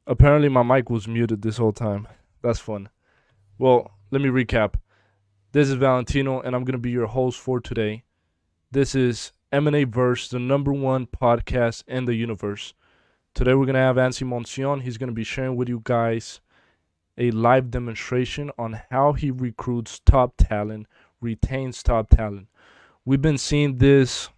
Apparently, my mic was muted this whole time. That's fun. Well, let me recap. This is Valentino, and I'm going to be your host for today. This is M&A Verse, the number one podcast in the universe. Today, we're going to have Ansy Moncion. He's going to be sharing with you guys a live demonstration on how he recruits top talent, retains top talent. We've been seeing this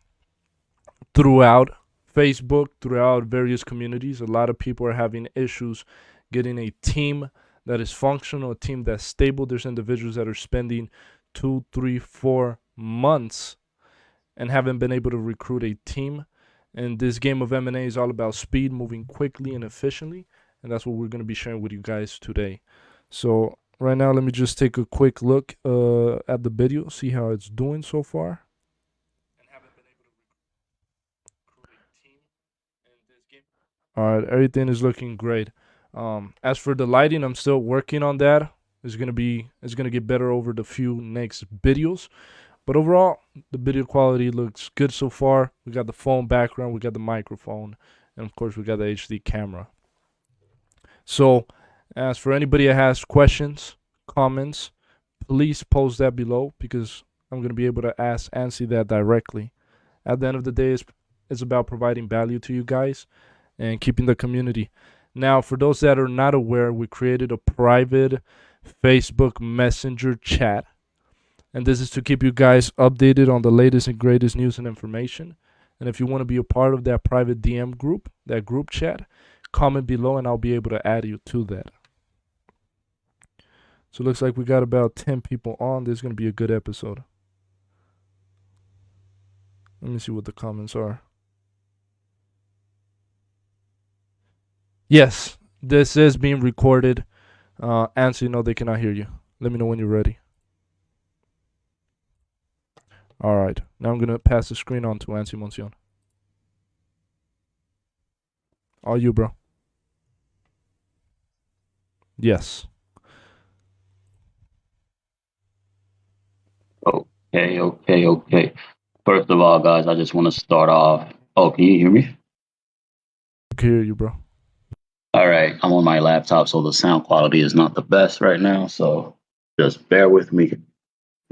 throughout Facebook, throughout various communities. A lot of people are having issues getting a team that is functional, a team that's stable. There's individuals that are spending 2, 3, 4 months and haven't been able to recruit a team. And this game of M&A is all about speed, moving quickly and efficiently. And that's what we're going to be sharing with you guys today. So right now, let me just take a quick look at the video, see how it's doing so far. All right, everything is looking great. As for the lighting, I'm still working on that. It's gonna get better over the few next videos. But overall, the video quality looks good so far. We got the phone background, we got the microphone, and of course we got the HD camera. So, as for anybody that has questions, comments, please post that below because I'm gonna be able to answer that directly. At the end of the day, it's about providing value to you guys and keeping the community. Now, for those that are not aware, we created a private Facebook Messenger chat. And this is to keep you guys updated on the latest and greatest news and information. And if you want to be a part of that private DM group, that group chat, comment below and I'll be able to add you to that. So it looks like we got about 10 people on. This is going to be a good episode. Let me see what the comments are. Yes, this is being recorded. Ansy, no, they cannot hear you. Let me know when you're ready. All right, now I'm going to pass the screen on to Ansy Moncion. All you, bro. Yes. Okay. First of all, guys, I just want to start off. Oh, can you hear me? I can hear you, bro. All right. I'm on my laptop, so the sound quality is not the best right now. So just bear with me.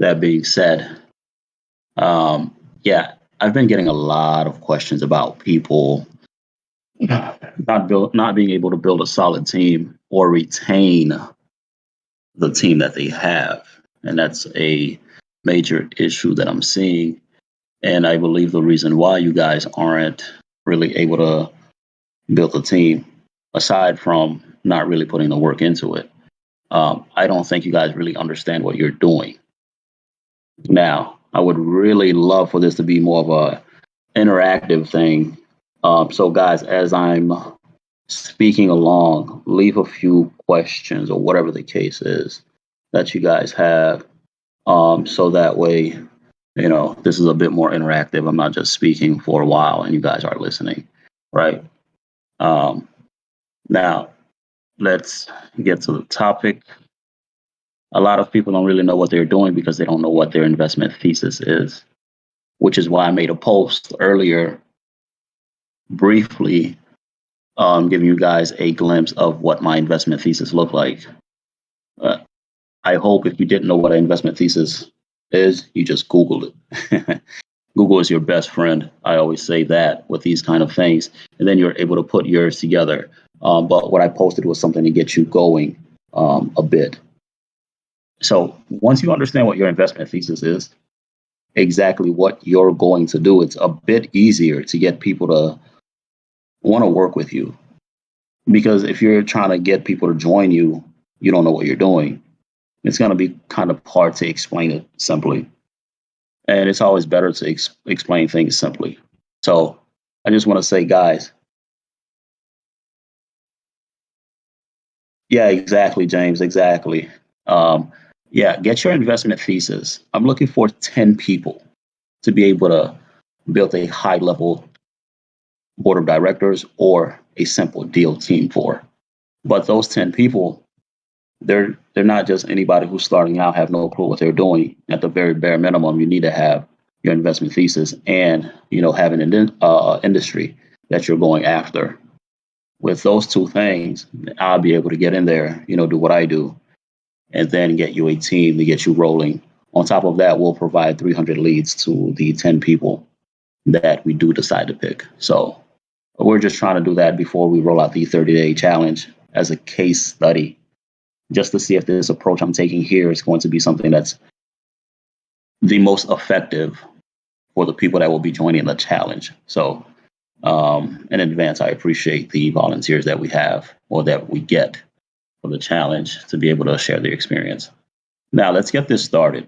That being said, yeah, I've been getting a lot of questions about people not being able to build a solid team or retain the team that they have, and that's a major issue that I'm seeing. And I believe the reason why you guys aren't really able to build a team, aside from not really putting the work into it, I don't think you guys really understand what you're doing. Now, I would really love for this to be more of a interactive thing. So, guys, as I'm speaking along, leave a few questions or whatever the case is that you guys have, so that way this is a bit more interactive. I'm not just speaking for a while and you guys are listening, right? Now, let's get to the topic. A lot of people don't really know what they're doing because they don't know what their investment thesis is, which is why I made a post earlier briefly giving you guys a glimpse of what my investment thesis looked like. I hope if you didn't know what an investment thesis is, you just Googled it. Google is your best friend. I always say that with these kind of things, and then you're able to put yours together. But what I posted was something to get you going a bit. So once you understand what your investment thesis is, exactly what you're going to do, it's a bit easier to get people to want to work with you. Because if you're trying to get people to join you, you don't know what you're doing. It's going to be kind of hard to explain it simply. And it's always better to explain things simply. So I just want to say, guys, yeah, exactly, James, exactly. Yeah, get your investment thesis. I'm looking for 10 people to be able to build a high level board of directors or a simple deal team for. But those 10 people, they're not just anybody who's starting out, have no clue what they're doing. At the very bare minimum, you need to have your investment thesis and have an industry that you're going after. with those two things, I'll be able to get in there, do what I do, and then get you a team to get you rolling. On top of that, we'll provide 300 leads to the 10 people that we do decide to pick. So we're just trying to do that before we roll out the 30-day challenge as a case study, just to see if this approach I'm taking here is going to be something that's the most effective for the people that will be joining the challenge. So in advance, I appreciate the volunteers that we have or that we get for the challenge to be able to share their experience. Now, let's get this started.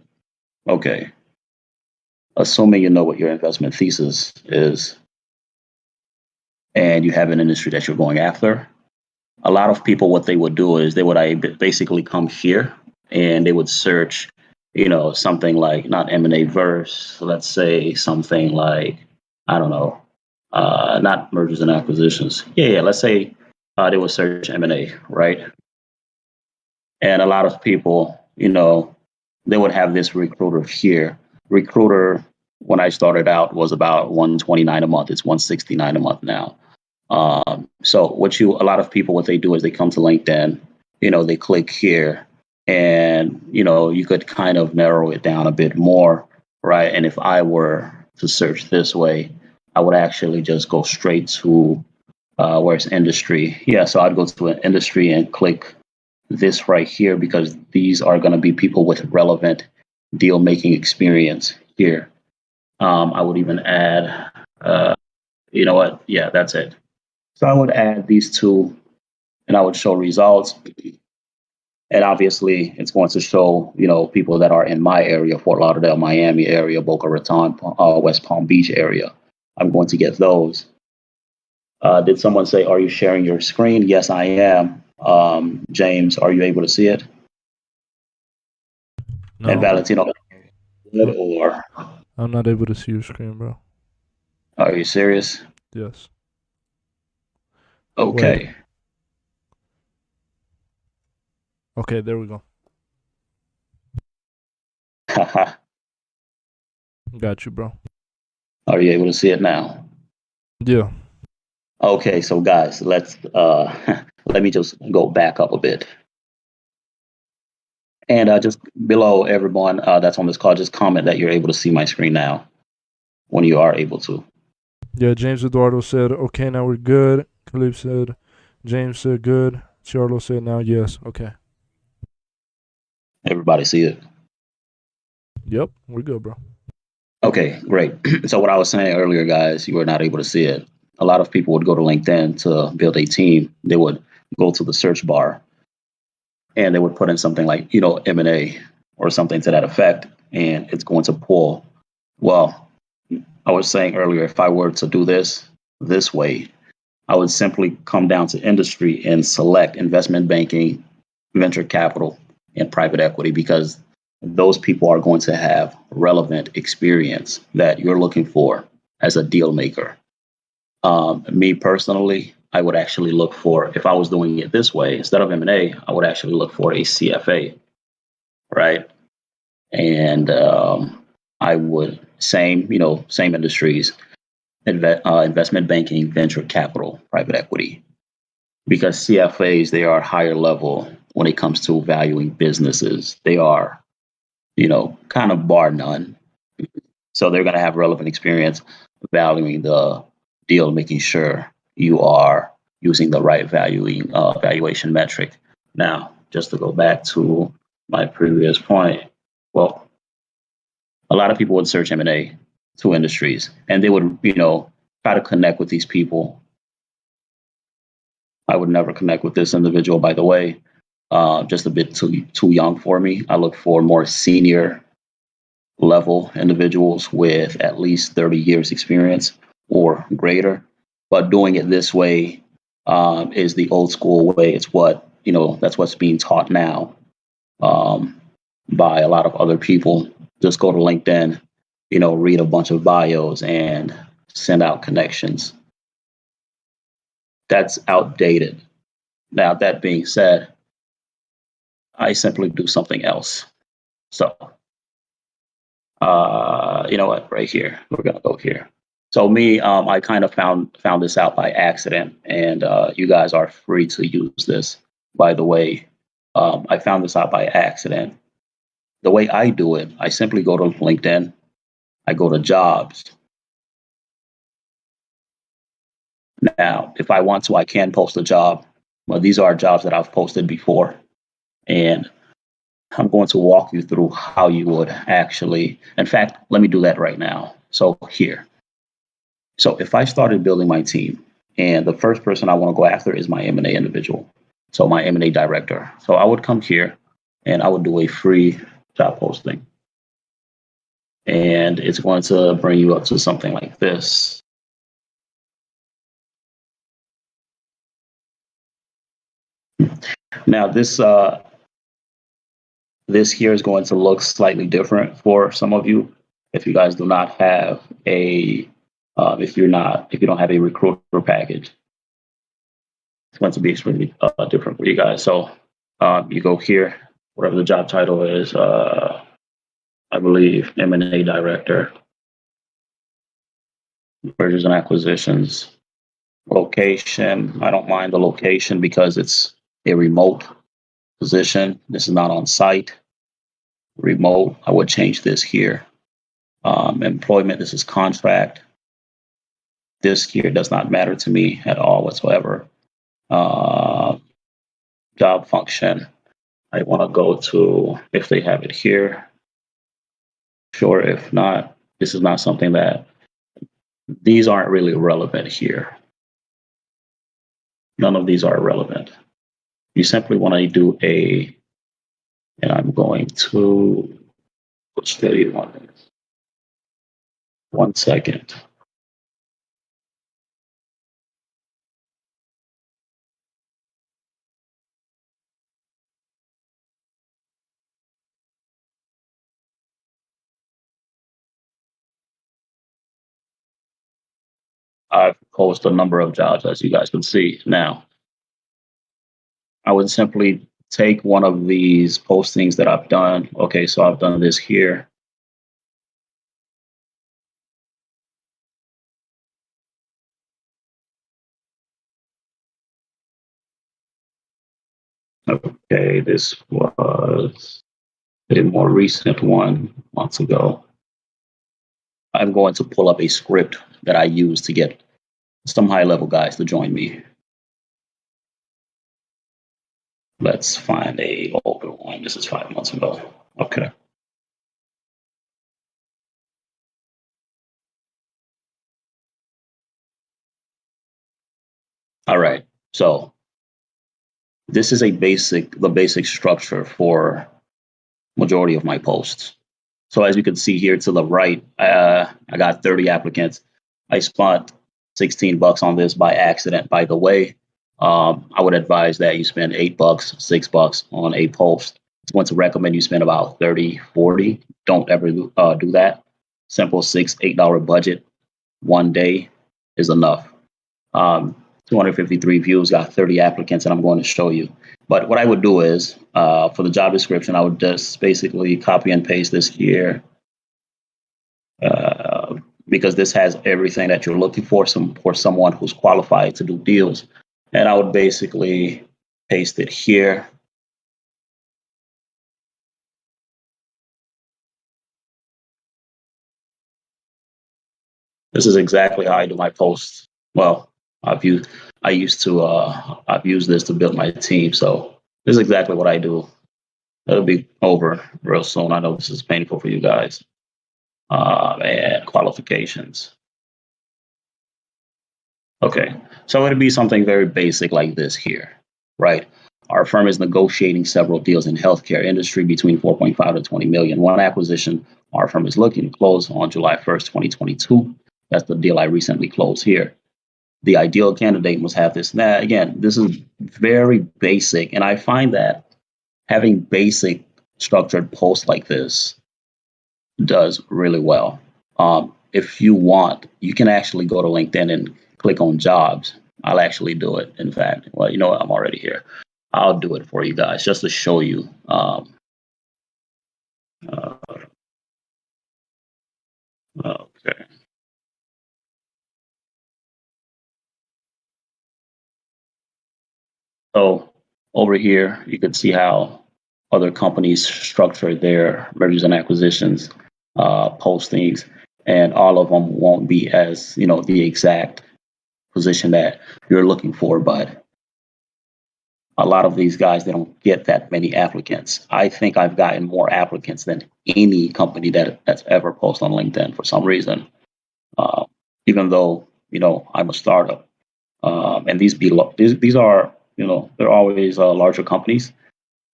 Okay. Assuming you know what your investment thesis is and you have an industry that you're going after, a lot of people, what they would do is they would basically come here and they would search, something like not M&A verse, let's say something like, I don't know, not mergers and acquisitions. Yeah, let's say they would search M&A, right? And a lot of people, they would have this recruiter here. Recruiter, when I started out, was about 129 a month. It's 169 a month now. So a lot of people, what they do is they come to LinkedIn, they click here, and you could kind of narrow it down a bit more, right? And if I were to search this way, I would actually just go straight to where it's industry. Yeah, so I'd go to an industry and click this right here because these are going to be people with relevant deal making experience here. I would even add, you know what? Yeah, that's it. So I would add these two and I would show results. And obviously, it's going to show, people that are in my area, Fort Lauderdale, Miami area, Boca Raton, West Palm Beach area. I'm going to get those. Did someone say, are you sharing your screen? Yes, I am. James, are you able to see it? And No, Valentino, or I'm not able to see your screen, bro. are you serious? Yes. Wait. Okay. Okay, there we go. Got you, bro. Are you able to see it now? Yeah. Okay, so guys, let's let me just go back up a bit. And just below everyone that's on this call, just comment that you're able to see my screen now when you are able to. Yeah, James Eduardo said, okay, now we're good. Khalif said, James said, good. Charlo said, now yes. Okay. Everybody see it? Yep, we're good, bro. Okay, great. So what I was saying earlier, guys, you were not able to see it. A lot of people would go to LinkedIn to build a team. They would go to the search bar and they would put in something like, M&A or something to that effect, and it's going to pull. Well, I was saying earlier, if I were to do this way, I would simply come down to industry and select investment banking, venture capital, and private equity because those people are going to have relevant experience that you're looking for as a deal maker. Me personally, I would actually look for, if I was doing it this way, instead of M&A, I would actually look for a CFA, right? And I would, same industries, investment banking, venture capital, private equity, because CFAs, they are higher level when it comes to valuing businesses. They are, kind of bar none. So they're going to have relevant experience valuing the deal, making sure you are using the right valuation metric. Now, just to go back to my previous point, well, a lot of people would search M&A to industries, and they would, try to connect with these people. I would never connect with this individual, by the way. Just a bit too young for me. I look for more senior level individuals with at least 30 years experience or greater. But doing it this way is the old school way. It's that's what's being taught now by a lot of other people. Just go to LinkedIn, read a bunch of bios and send out connections. That's outdated. Now, that being said, I simply do something else. So, you know what? Right here, we're going to go here. So me, I kind of found this out by accident, and you guys are free to use this. By the way, I found this out by accident. The way I do it, I simply go to LinkedIn, I go to jobs. Now, if I want to, I can post a job. Well, these are jobs that I've posted before, and I'm going to walk you through how you would actually. In fact, let me do that right now. So here. So if I started building my team, and the first person I want to go after is my M&A individual, so my M&A director. So I would come here, and I would do a free job posting, and it's going to bring you up to something like this. Now this here is going to look slightly different for some of you if you guys do not have a if you don't have a recruiter package. It's going to be extremely different for you guys. So you go here, whatever the job title is. I believe M&A director, mergers and acquisitions. Location, I don't mind the location because it's a remote position. This is not on site. Remote, I would change this here. Employment, this is contract. This here does not matter to me at all whatsoever. Job function, I want to go to, if they have it here. Sure, if not, this is not something that, these aren't really relevant here. None of these are relevant. You simply want to do and I'm going to, which video one is? 1 second. I've posted a number of jobs, as you guys can see. Now, I would simply take one of these postings that I've done. Okay, so I've done this here. Okay, this was a more recent one months ago. I'm going to pull up a script that I use to get some high level guys to join me. Let's find a older one. This is 5 months ago. Okay. All right. So this is the basic structure for majority of my posts. So as you can see here to the right, I got 30 applicants. I spent $16 on this by accident, by the way. I would advise that you spend $8, $6 on a post. It's going to recommend you spend about 30, 40. Don't ever do that. Simple $6, $8 budget one day is enough. 253 views, got 30 applicants, and I'm going to show you. But what I would do is, for the job description, I would just basically copy and paste this here, because this has everything that you're looking for someone who's qualified to do deals. And I would basically paste it here. This is exactly how I do my posts. Well, I've used this to build my team. So this is exactly what I do. It'll be over real soon. I know this is painful for you guys. And qualifications. Okay, so it'd be something very basic like this here, right? Our firm is negotiating several deals in healthcare industry between 4.5 to 20 million. One acquisition our firm is looking to close on July 1st, 2022. That's the deal I recently closed here. The ideal candidate must have this. Now, again, this is very basic, and I find that having basic structured posts like this does really well. If you want, you can actually go to LinkedIn and click on jobs. I'll actually do it. In fact, well, you know what? I'm already here. I'll do it for you guys just to show you. Okay. So over here, you can see how other companies structure their mergers and acquisitions postings, and all of them won't be as the exact position that you're looking for, but a lot of these guys, they don't get that many applicants. I think I've gotten more applicants than any company that's ever posted on LinkedIn for some reason. Uh, Even though I'm a startup, and these are they're always larger companies,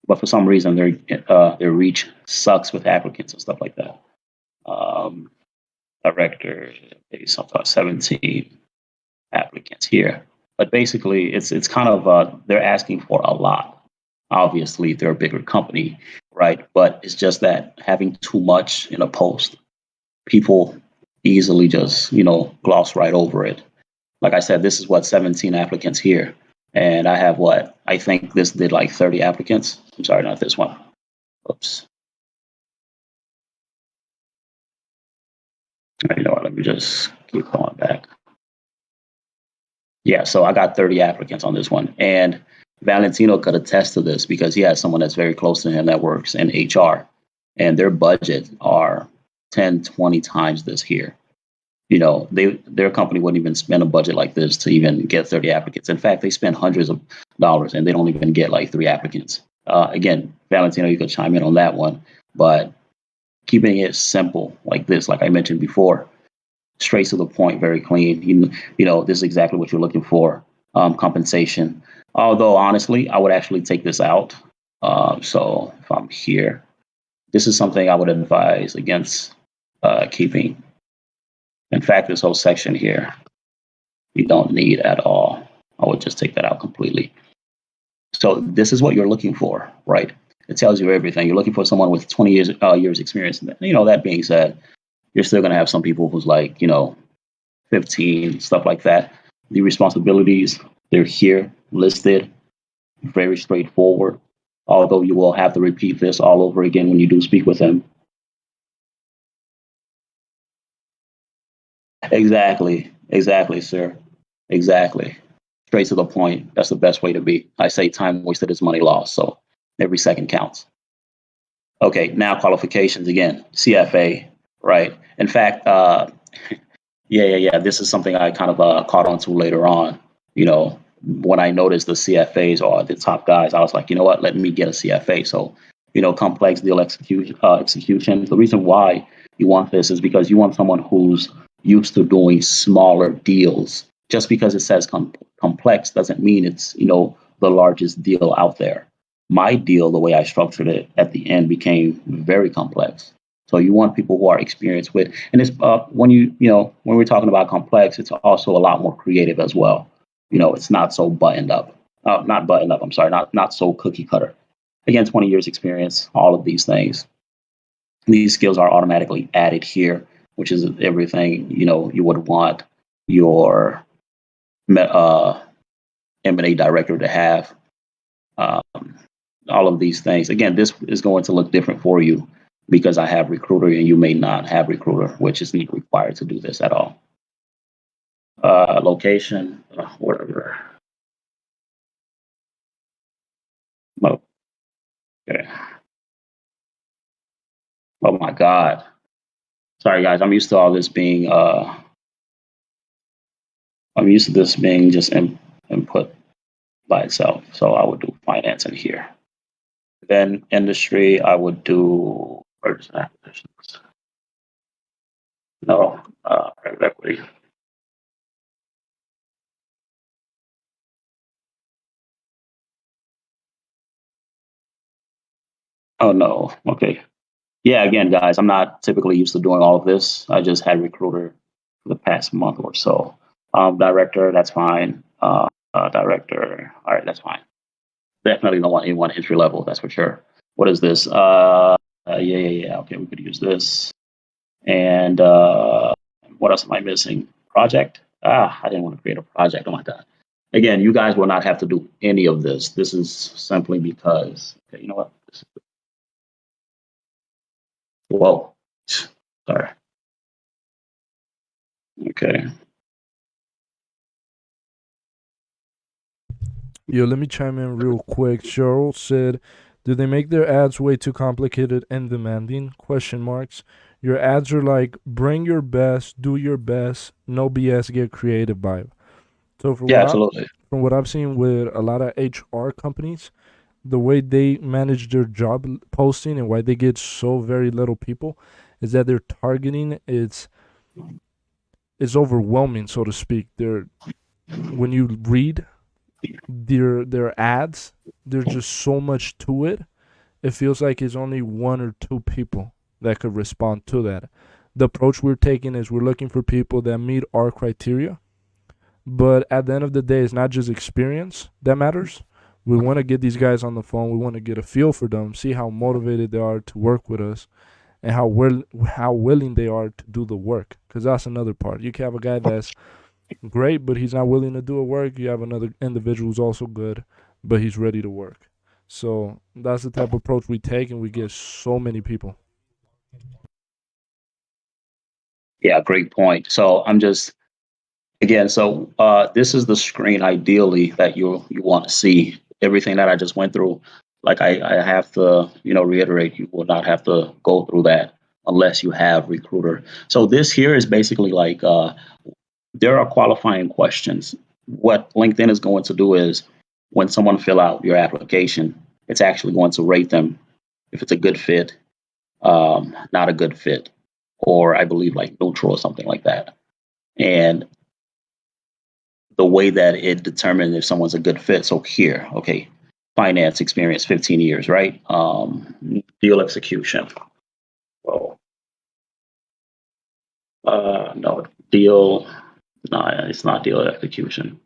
but for some reason their reach sucks with applicants and stuff like that. Um, Director, based off 17 applicants here. But basically, it's kind of they're asking for a lot. Obviously, they're a bigger company, right? But it's just that having too much in a post, people easily just gloss right over it. Like I said, this is what 17 applicants here, and I have what I think this did like 30 applicants. I'm sorry, not this one. Oops. You know what? Let me just keep going back. Yeah, so I got 30 applicants on this one. And Valentino could attest to this because he has someone that's very close to him that works in HR. And their budget are 10, 20 times this here. Their company wouldn't even spend a budget like this to even get 30 applicants. In fact, they spend hundreds of dollars and they don't even get like 3 applicants. Again, Valentino, you could chime in on that one. But keeping it simple like this, like I mentioned before, straight to the point, very clean. This is exactly what you're looking for. Compensation. Although honestly, I would actually take this out. So if I'm here, this is something I would advise against keeping. In fact, this whole section here, you don't need at all. I would just take that out completely. So this is what you're looking for, right? It tells you everything. You're looking for someone with 20 years experience. That being said, you're still going to have some people who's like 15, stuff like that. The responsibilities, they're here listed, very straightforward. Although you will have to repeat this all over again when you do speak with him. Exactly, sir. Exactly. Straight to the point. That's the best way to be. I say time wasted is money lost. So every second counts. Okay, now qualifications again. CFA, right? In fact, yeah. This is something I kind of caught on to later on. When I noticed the CFAs are the top guys, I was like, you know what? Let me get a CFA. So, complex deal execution. The reason why you want this is because you want someone who's used to doing smaller deals. Just because it says complex doesn't mean it's the largest deal out there. My deal, the way I structured it at the end, became very complex. So you want people who are experienced with, and it's when we're talking about complex, it's also a lot more creative as well. It's not so buttoned up, not buttoned up. I'm sorry, not so cookie cutter. Again, 20 years experience, all of these things. These skills are automatically added here, which is everything you would want your M&A director to have. Um, all of these things. Again, this is going to look different for you because I have recruiter and you may not have recruiter, which is not required to do this at all. Location, whatever. Okay. Oh my God. Sorry guys, I'm used to this being just input by itself. So I would do finance in here. Then industry, I would do mergers and acquisitions. No, private equity. Oh no. Okay. Yeah, again, guys, I'm not typically used to doing all of this. I just had recruiter for the past month or so. Director, that's fine. Director, all right, that's fine. Definitely don't want anyone entry level, that's for sure. What is this? Yeah. Okay, we could use this. And what else am I missing? Project. I didn't want to create a project. Oh my God. Again, you guys will not have to do any of this. This is simply because, okay, you know what? Whoa. Sorry. Okay. Yo, let me chime in real quick. Cheryl said, "Do they make their ads way too complicated and demanding?" Question marks. Your ads are like, "Bring your best, do your best, no BS, get creative" vibe. So Yeah, absolutely. from what I've seen with a lot of HR companies, the way they manage their job posting and why they get so very little people is that their targeting is overwhelming, so to speak. They're when you read their ads, there's just so much to it. It feels like it's only one or two people that could respond to that. The approach we're taking is we're looking for people that meet our criteria, but at the end of the day, it's not just experience that matters. We want to get these guys on the phone. We want to get a feel for them, see how motivated they are to work with us, and how willing they are to do the work. Because that's another part. You can have a guy that's great, but he's not willing to do a work. You have another individual who's also good, but he's ready to work. So that's the type of approach we take, and we get so many people. Yeah, great point. So I'm just again, so this is the screen ideally that you want to see. Everything that I just went through, like I have to, reiterate, you will not have to go through that unless you have Recruiter. So this here is basically like there are qualifying questions. What LinkedIn is going to do is when someone fill out your application, it's actually going to rate them if it's a good fit, not a good fit, or I believe like neutral or something like that. And the way that it determines if someone's a good fit. So here, okay, finance experience, 15 years, right? Deal execution. Well, no, deal, no, it's not deal execution.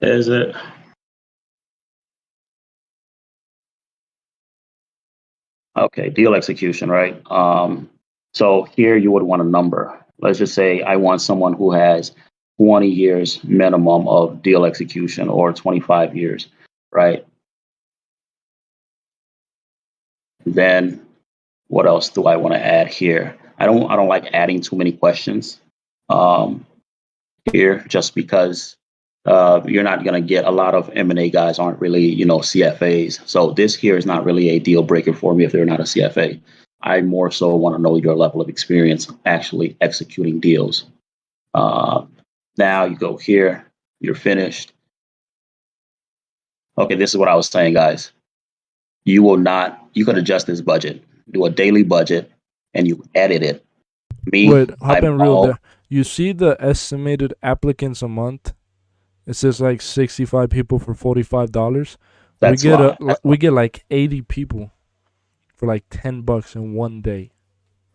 Is it? Okay, deal execution, right? So here you would want a number. Let's just say I want someone who has 20 years minimum of deal execution or 25 years, right? Then what else do I want to add here? I don't like adding too many questions um, here just because you're not going to get a lot of M&A guys aren't really CFAs. So this here is not really a deal breaker for me if they're not a CFA. I more so want to know your level of experience actually executing deals. Uh, Now you go here, you're finished. Okay, this is what I was saying, guys. You will not. You could adjust this budget, do a daily budget, and you edit it. Me, Wait, hop I'm in real all there. You see the estimated applicants a month? It says like 65 people for $45. that's wrong. That's We get like 80 people for like $10 in one day.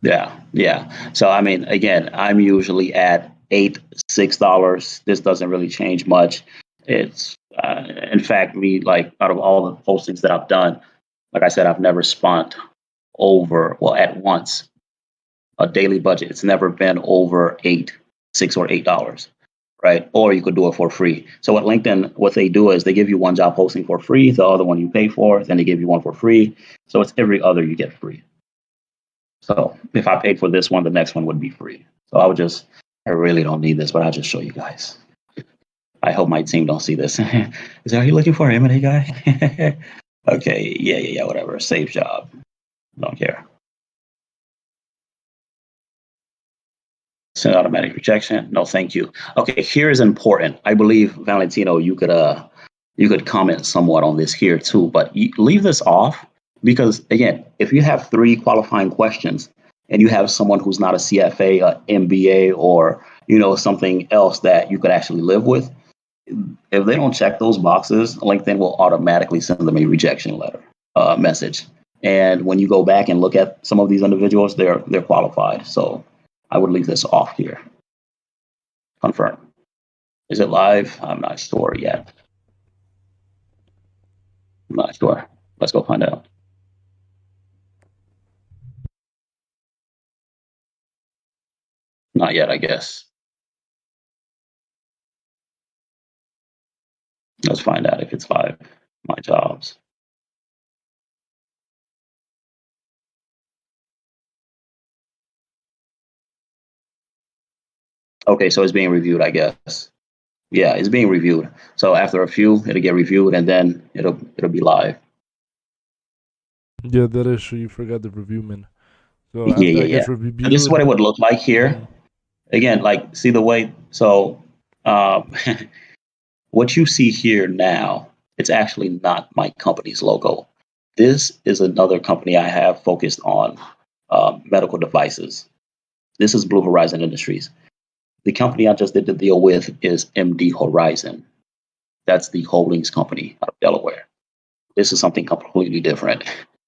Yeah, yeah. So I mean, again, I'm usually at $6. This doesn't really change much. It's in fact me like out of all the postings that I've done, like I said, I've never spent over well at once a daily budget. It's never been over 6 or $8, right? Or you could do it for free. So what LinkedIn, what they do is they give you one job posting for free, the other one you pay for, then they give you one for free. So it's every other you get free. So if I paid for this one, the next one would be free. So I really don't need this, but I'll just show you guys. I hope my team don't see this. Is are you looking for an M&A guy? Okay, yeah, whatever. Save job. Don't care. Send automatic rejection. No, thank you. Okay, here is important. I believe Valentino, you could comment somewhat on this here too, but you leave this off because again, if you have three qualifying questions and you have someone who's not a CFA, a MBA, or something else that you could actually live with, if they don't check those boxes, LinkedIn will automatically send them a rejection letter message. And when you go back and look at some of these individuals, they're qualified. So I would leave this off here. Confirm. Is it live? I'm not sure yet. I'm not sure. Let's go find out. Not yet, I guess. Let's find out if it's live. My jobs. Okay, so it's being reviewed, I guess. Yeah, it's being reviewed. So after a few, it'll get reviewed, and then it'll be live. Yeah, that is true. You forgot the review, man. So Yeah, after yeah, I yeah. guess And this is what reviewed. it would look like here. Mhm. Again, like see the way. So um, what you see here now, it's actually not my company's logo. This is another company I have focused on medical devices. This is Blue Horizon Industries. The company I just did the deal with is MD Horizon. That's the holdings company out of Delaware. This is something completely different.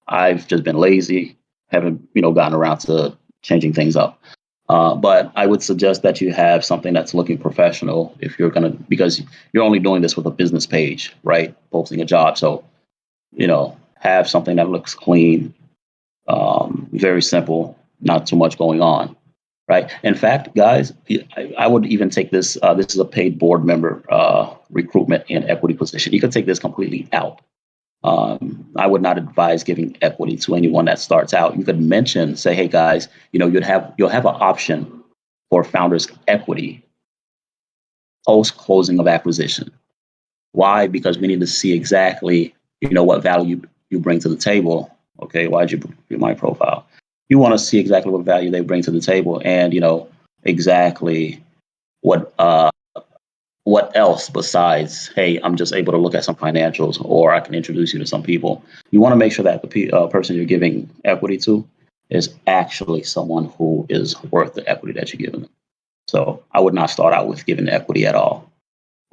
I've just been lazy, haven't gotten around to changing things up. But I would suggest that you have something that's looking professional if you're gonna, because you're only doing this with a business page, right? Posting a job. So, have something that looks clean, very simple, not too much going on, right? In fact, guys, I would even take this. This is a paid board member recruitment and equity position. You could take this completely out. I would not advise giving equity to anyone that starts out. You could mention, say, "Hey guys, you'll have an option for founders equity post closing of acquisition." Why? Because we need to see exactly what value you bring to the table. Okay, why'd you do my profile? You want to see exactly what value they bring to the table, and exactly what what else besides, hey, I'm just able to look at some financials or I can introduce you to some people. You want to make sure that the person you're giving equity to is actually someone who is worth the equity that you're giving them. So I would not start out with giving equity at all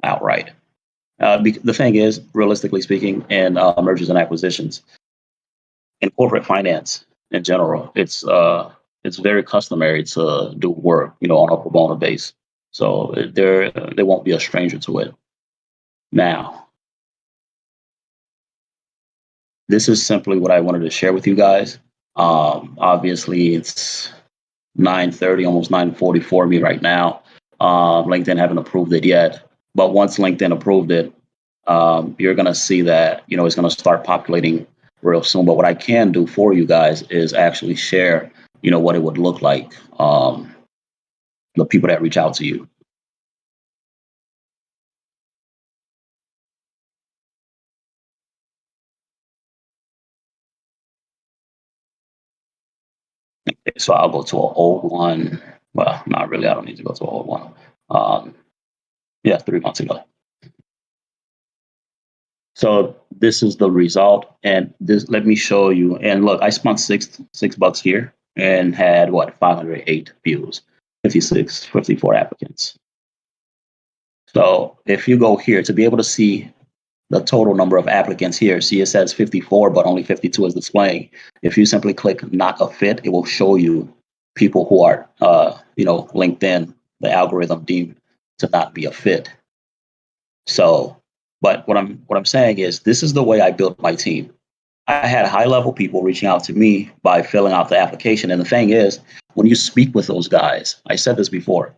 outright. The thing is, realistically speaking, in mergers and acquisitions, in corporate finance in general, it's very customary to do work, on a pro bono base. So there won't be a stranger to it. Now, this is simply what I wanted to share with you guys. Obviously, it's 9:30, almost 9:40 for me right now. LinkedIn haven't approved it yet, but once LinkedIn approved it, you're gonna see that it's gonna start populating real soon. But what I can do for you guys is actually share, what it would look like. The people that reach out to you. So I'll go to an old one. Well, not really. I don't need to go to an old one. Yeah, 3 months ago. So this is the result, and this let me show you. And look, I spent $6 here and had what 508 views, 54 applicants. So if you go here to be able to see the total number of applicants here, see it says 54, but only 52 is displaying. If you simply click not a fit, it will show you people who are LinkedIn, the algorithm deemed to not be a fit. So, but what I'm saying is this is the way I built my team. I had high level people reaching out to me by filling out the application. And the thing is, when you speak with those guys, I said this before,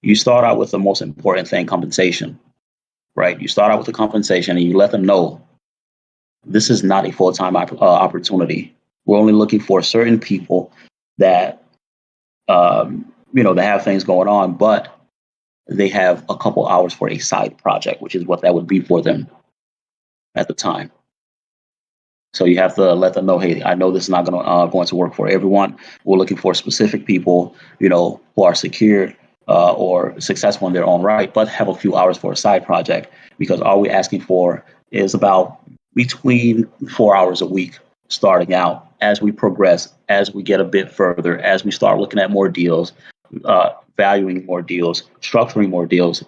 you start out with the most important thing, compensation, right? You start out with the compensation and you let them know this is not a full time opportunity. We're only looking for certain people that, that have things going on, but they have a couple hours for a side project, which is what that would be for them at the time. So you have to let them know, hey, I know this is not going to work for everyone. We're looking for specific people, who are secure or successful in their own right, but have a few hours for a side project. Because all we're asking for is about between 4 hours a week starting out. As we progress, as we get a bit further, as we start looking at more deals, valuing more deals, structuring more deals,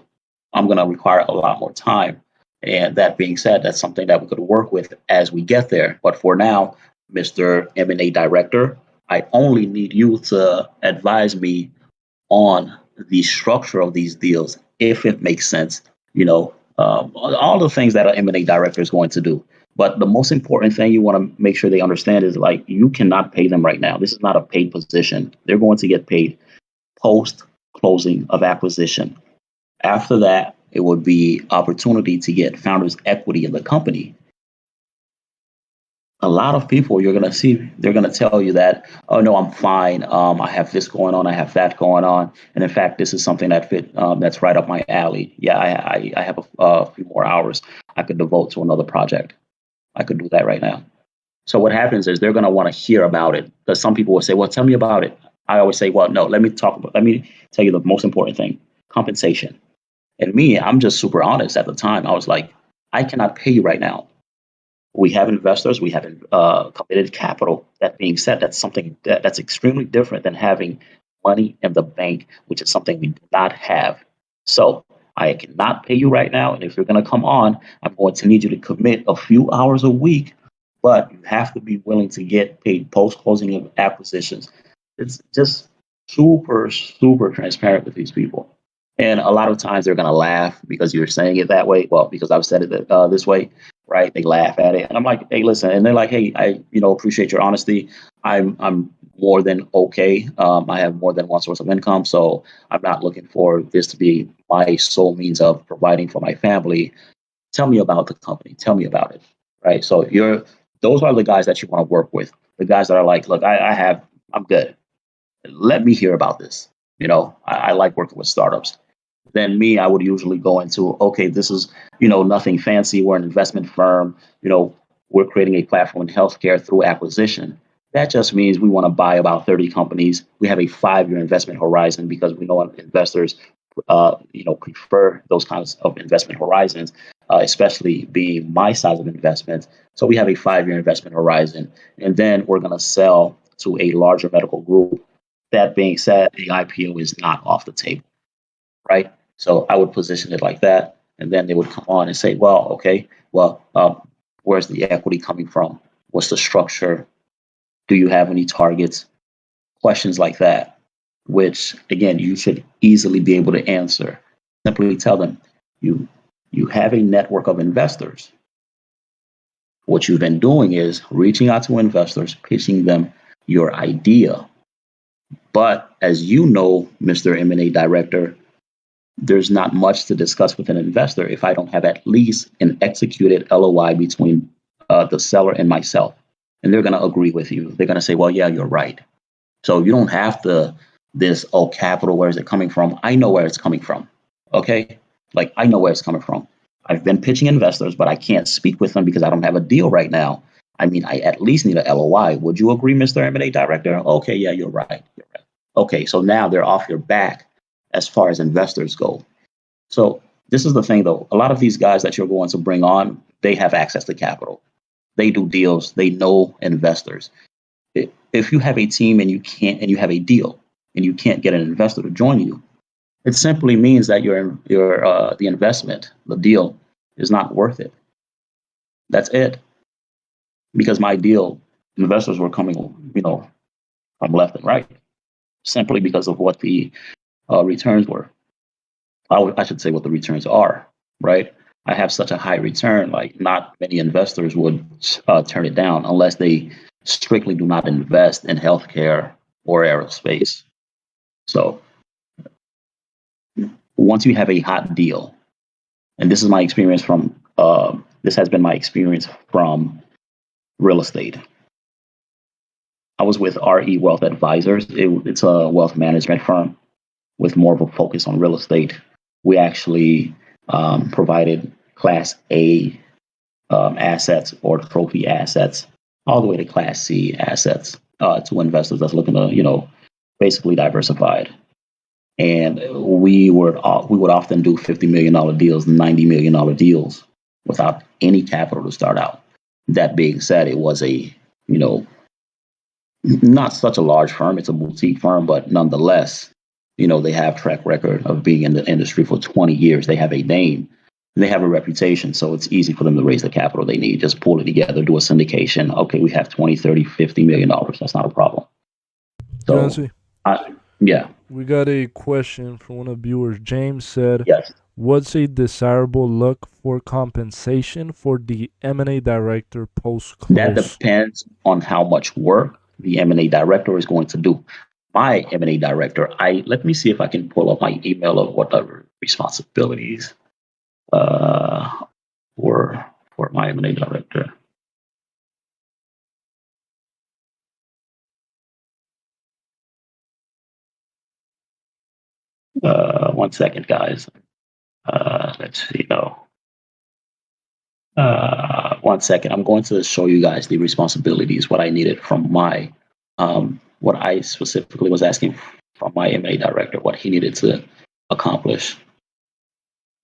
I'm going to require a lot more time. And that being said, that's something that we could work with as we get there. But for now, Mr. M&A Director, I only need you to advise me on the structure of these deals, if it makes sense. All the things that an M&A director is going to do. But the most important thing you want to make sure they understand is like you cannot pay them right now. This is not a paid position. They're going to get paid post closing of acquisition. After that, it would be opportunity to get founders equity in the company. A lot of people you're going to see, they're going to tell you that, oh no, I'm fine, I have this going on, I have that going on, and in fact this is something that's right up my alley. Yeah, I have a few more hours I could devote to another project. I could do that right now. So what happens is they're going to want to hear about it, because some people will say, well, tell me about it. I always say, well, no, let me tell you the most important thing: compensation. And me, I'm just super honest. At the time I was like, I cannot pay you right now. We have investors, we have committed capital. That being said, that's something that's extremely different than having money in the bank, which is something we do not have. So I cannot pay you right now. And if you're going to come on, I'm going to need you to commit a few hours a week, but you have to be willing to get paid post closing acquisitions. It's just super, super transparent with these people. And a lot of times they're going to laugh because you're saying it that way. Well, because I've said it this way, right? They laugh at it, and I'm like, "Hey, listen," and they're like, "Hey, I appreciate your honesty. I'm more than okay. I have more than one source of income, so I'm not looking for this to be my sole means of providing for my family. Tell me about the company. Tell me about it." Right? So those are the guys that you want to work with. The guys that are like, "Look, I'm good. Let me hear about this." I like working with startups. Then me, I would usually go into, okay, this is, nothing fancy. We're an investment firm. We're creating a platform in healthcare through acquisition. That just means we want to buy about 30 companies. We have a 5-year investment horizon because we know investors, prefer those kinds of investment horizons, especially being my size of investment. So we have a 5-year investment horizon, and then we're going to sell to a larger medical group. That being said, the IPO is not off the table, right? So I would position it like that, and then they would come on and say, "Well, okay, well, where's the equity coming from? What's the structure? Do you have any targets?" Questions like that, which again you should easily be able to answer. Simply tell them you you have a network of investors. What you've been doing is reaching out to investors, pitching them your idea. But as you know, Mr. M&A director, there's not much to discuss with an investor if I don't have at least an executed LOI between the seller and myself. And they're going to agree with you. They're going to say, well, yeah, you're right. So you don't have this, oh, capital, where is it coming from? I know where it's coming from. Okay. Like, I know where it's coming from. I've been pitching investors, but I can't speak with them because I don't have a deal right now. I mean, I at least need a LOI. Would you agree, Mr. M&A director? Okay. Yeah, you're right. You're right. Okay. So now they're off your back as far as investors go. So this is the thing, though. A lot of these guys that you're going to bring on, they have access to capital. They do deals. They know investors. If you have a team and you have a deal and you can't get an investor to join you, it simply means that the investment, the deal, is not worth it. That's it. Because my deal, investors were coming, from left and right, simply because of what the returns were. I should say what the returns are, right? I have such a high return, like not many investors would turn it down unless they strictly do not invest in healthcare or aerospace. So once you have a hot deal, and this has been my experience from real estate. I was with RE Wealth Advisors. It's a wealth management firm with more of a focus on real estate. We actually provided Class A assets or trophy assets, all the way to Class C assets to investors that's looking to, basically diversified. And we would often do $50 million deals, $90 million deals without any capital to start out. That being said, it was you know, not such a large firm. It's a boutique firm, but nonetheless, they have track record of being in the industry for 20 years. They have a name, they have a reputation, so it's easy for them to raise the capital they need. Just pull it together, do a syndication. Okay, we have 20, 30, $50 million. That's not a problem. So, Jancy, yeah, we got a question from one of the viewers. James said, yes. what's a desirable look for compensation for the M&A director post That close? depends on how much work the M&A director is going to do. My M&A director, I let me see if I can pull up my email of what the responsibilities uh, were for my M&A director. One second, guys. Let's see. No. One second. I'm going to show you guys the responsibilities, what I needed from what I specifically was asking from my M&A director, what he needed to accomplish.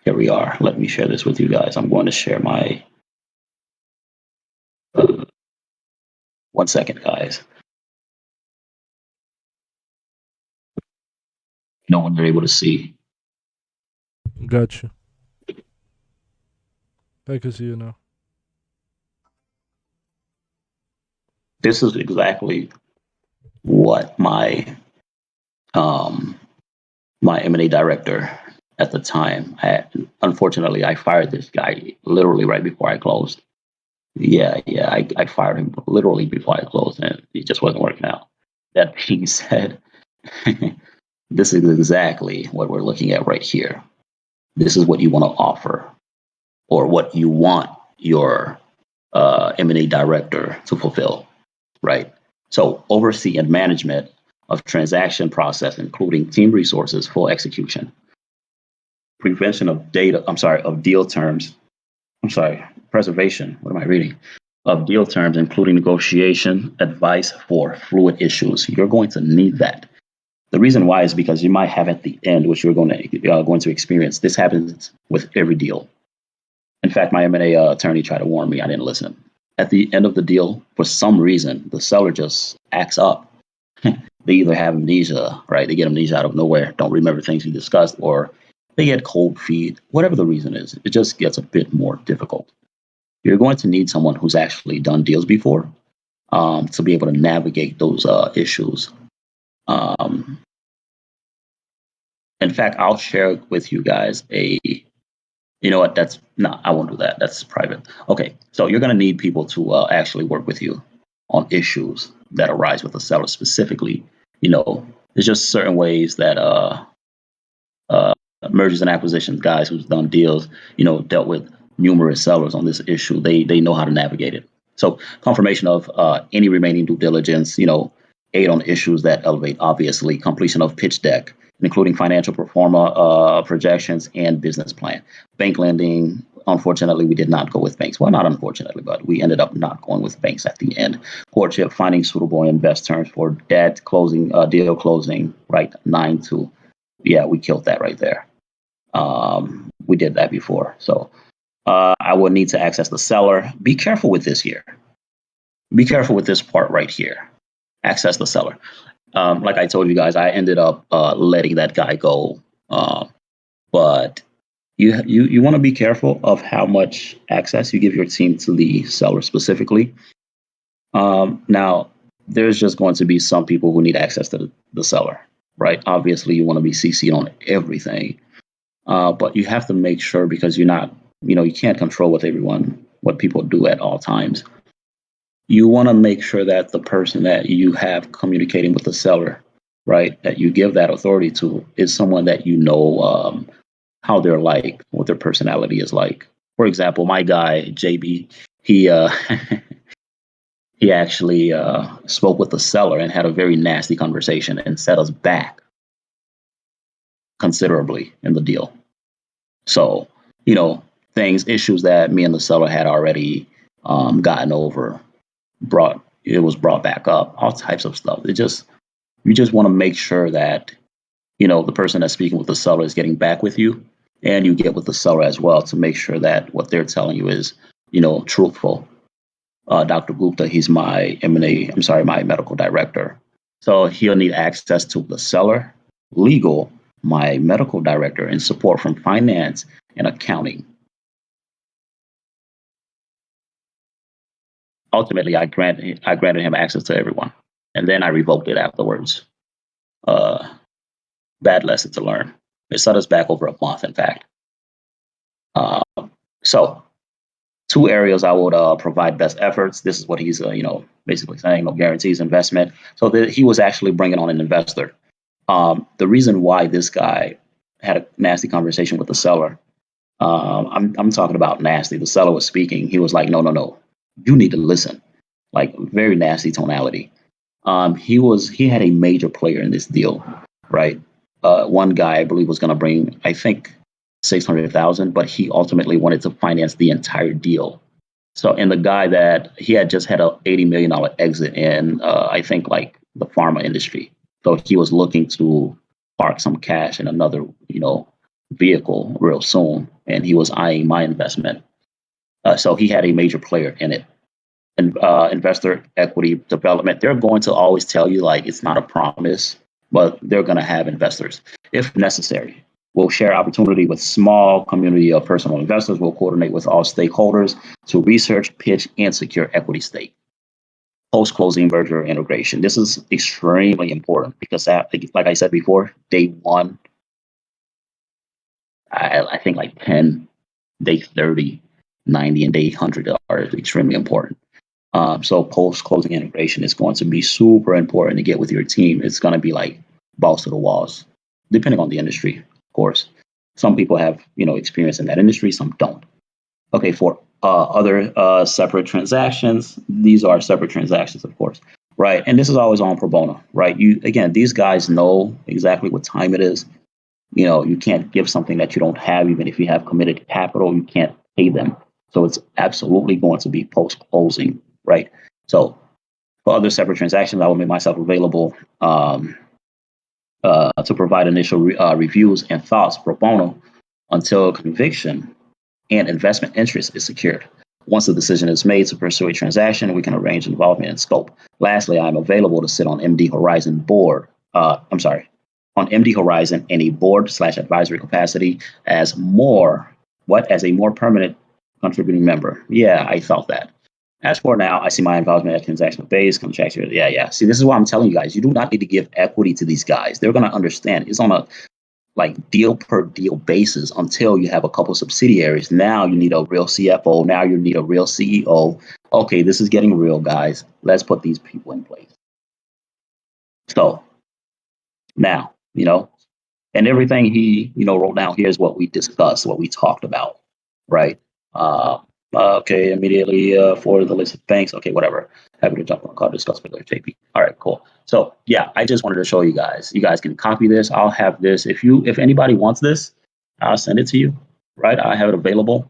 Here we are. Let me share this with you guys. I'm going to share my. Uh, One second, guys. No one you're able to see. Got you. I can see you now. This is exactly what um, my M&A director at the time had. Unfortunately, I fired this guy literally right before I closed. I fired him literally before I closed, and it just wasn't working out. That being said, this is exactly what we're looking at right here. This is what you want to offer, or what you want your M&A director to fulfill, right? So oversee and management of transaction process, including team resources, full execution, prevention of deal terms. Preservation. What am I reading? Of deal terms, including negotiation, advice for fluid issues. You're going to need that. The reason why is because you might have at the end, which you're going to experience. This happens with every deal. In fact, my M&A attorney tried to warn me. I didn't listen. At the end of the deal, for some reason, the seller just acts up. They either have amnesia, right? They get amnesia out of nowhere, don't remember things we discussed, or they get cold feet. Whatever the reason is, it just gets a bit more difficult. You're going to need someone who's actually done deals before to be able to navigate those issues. Um, in fact, I'll share with you guys you know what? I won't do that. That's private. Okay, so you're going to need people to actually work with you on issues that arise with the seller specifically. There's just certain ways that uh, mergers and acquisitions guys who's done deals, dealt with numerous sellers on this issue. They know how to navigate it. So confirmation of any remaining due diligence, aid on issues that elevate, obviously, completion of pitch deck, including financial pro forma projections and business plan. Bank lending, unfortunately, we did not go with banks. Well, not unfortunately, but we ended up not going with banks at the end. Courtship, finding suitable and best terms for debt closing, deal closing, right? 9-2. Yeah, we killed that right there. We did that before. So I would need to access the seller. Be careful with this here. Be careful with this part right here. Access the seller. Like I told you guys, I ended up letting that guy go. But you want to be careful of how much access you give your team to the seller specifically. Now, there's just going to be some people who need access to the seller, right? Obviously, you want to be CC'd on everything. But you have to make sure, because you're not, you can't control what people do at all times. You want to make sure that the person that you have communicating with the seller, right, that you give that authority to, is someone that how they're like, what their personality is like. For example, my guy, JB, he he actually spoke with the seller and had a very nasty conversation and set us back considerably in the deal. So, issues that me and the seller had already gotten over, was brought back up, all types of stuff. You just want to make sure that, the person that's speaking with the seller is getting back with you, and you get with the seller as well to make sure that what they're telling you is, truthful. Dr. Gupta, he's my my medical director. So he'll need access to the seller, legal, my medical director, and support from finance and accounting. Ultimately, I granted him access to everyone, and then I revoked it afterwards. Bad lesson to learn. It set us back over a month, in fact. So, two areas I would provide best efforts. This is what he's, basically saying: no guarantees, investment. So he was actually bringing on an investor. The reason why this guy had a nasty conversation with the seller, I'm talking about nasty. The seller was speaking. He was like, no, you need to listen. Like, very nasty tonality. He had a major player in this deal, right? One guy I believe was going to bring, I think, 600,000, but he ultimately wanted to finance the entire deal. So, and the guy that he had just had a $80 million exit in, I think, like the pharma industry. So he was looking to park some cash in another, vehicle real soon, and he was eyeing my investment. So he had a major player in it. And investor equity development, they're going to always tell you like it's not a promise, but they're going to have investors if necessary. We'll share opportunity with small community of personal investors. We'll coordinate with all stakeholders to research, pitch, and secure equity stake. Post-closing merger integration. This is extremely important because, like I said before, day one, I think like 10, day 30, 90, and day 100 are extremely important. So post-closing integration is going to be super important to get with your team. It's going to be like balls to the walls, depending on the industry, of course. Some people have, experience in that industry, some don't. Okay, for other separate transactions, these are separate transactions, of course, right? And this is always on pro bono, right? These guys know exactly what time it is. You can't give something that you don't have, even if you have committed capital, you can't pay them. So it's absolutely going to be post-closing, right? So for other separate transactions, I will make myself available to provide initial reviews and thoughts pro bono until conviction and investment interest is secured. Once the decision is made to pursue a transaction, we can arrange involvement and scope. Lastly, I'm available to sit on MD Horizon board. On MD Horizon in a board/advisory capacity as as a more permanent contributing member. Yeah, I felt that. As for now, I see my involvement as transactional based, contractual. Yeah, yeah. See, this is why I'm telling you guys, you do not need to give equity to these guys. They're going to understand. It's on a like deal per deal basis until you have a couple of subsidiaries. Now you need a real CFO. Now you need a real CEO. Okay, this is getting real, guys. Let's put these people in place. So now, and everything he, wrote down here is what we discussed, what we talked about, right? Uh, okay, immediately for the list of banks. Okay, whatever. Happy to jump on a call to discuss with JP. All right, cool. So yeah, I just wanted to show you guys. You guys can copy this. I'll have this. If anybody wants this, I'll send it to you. Right? I have it available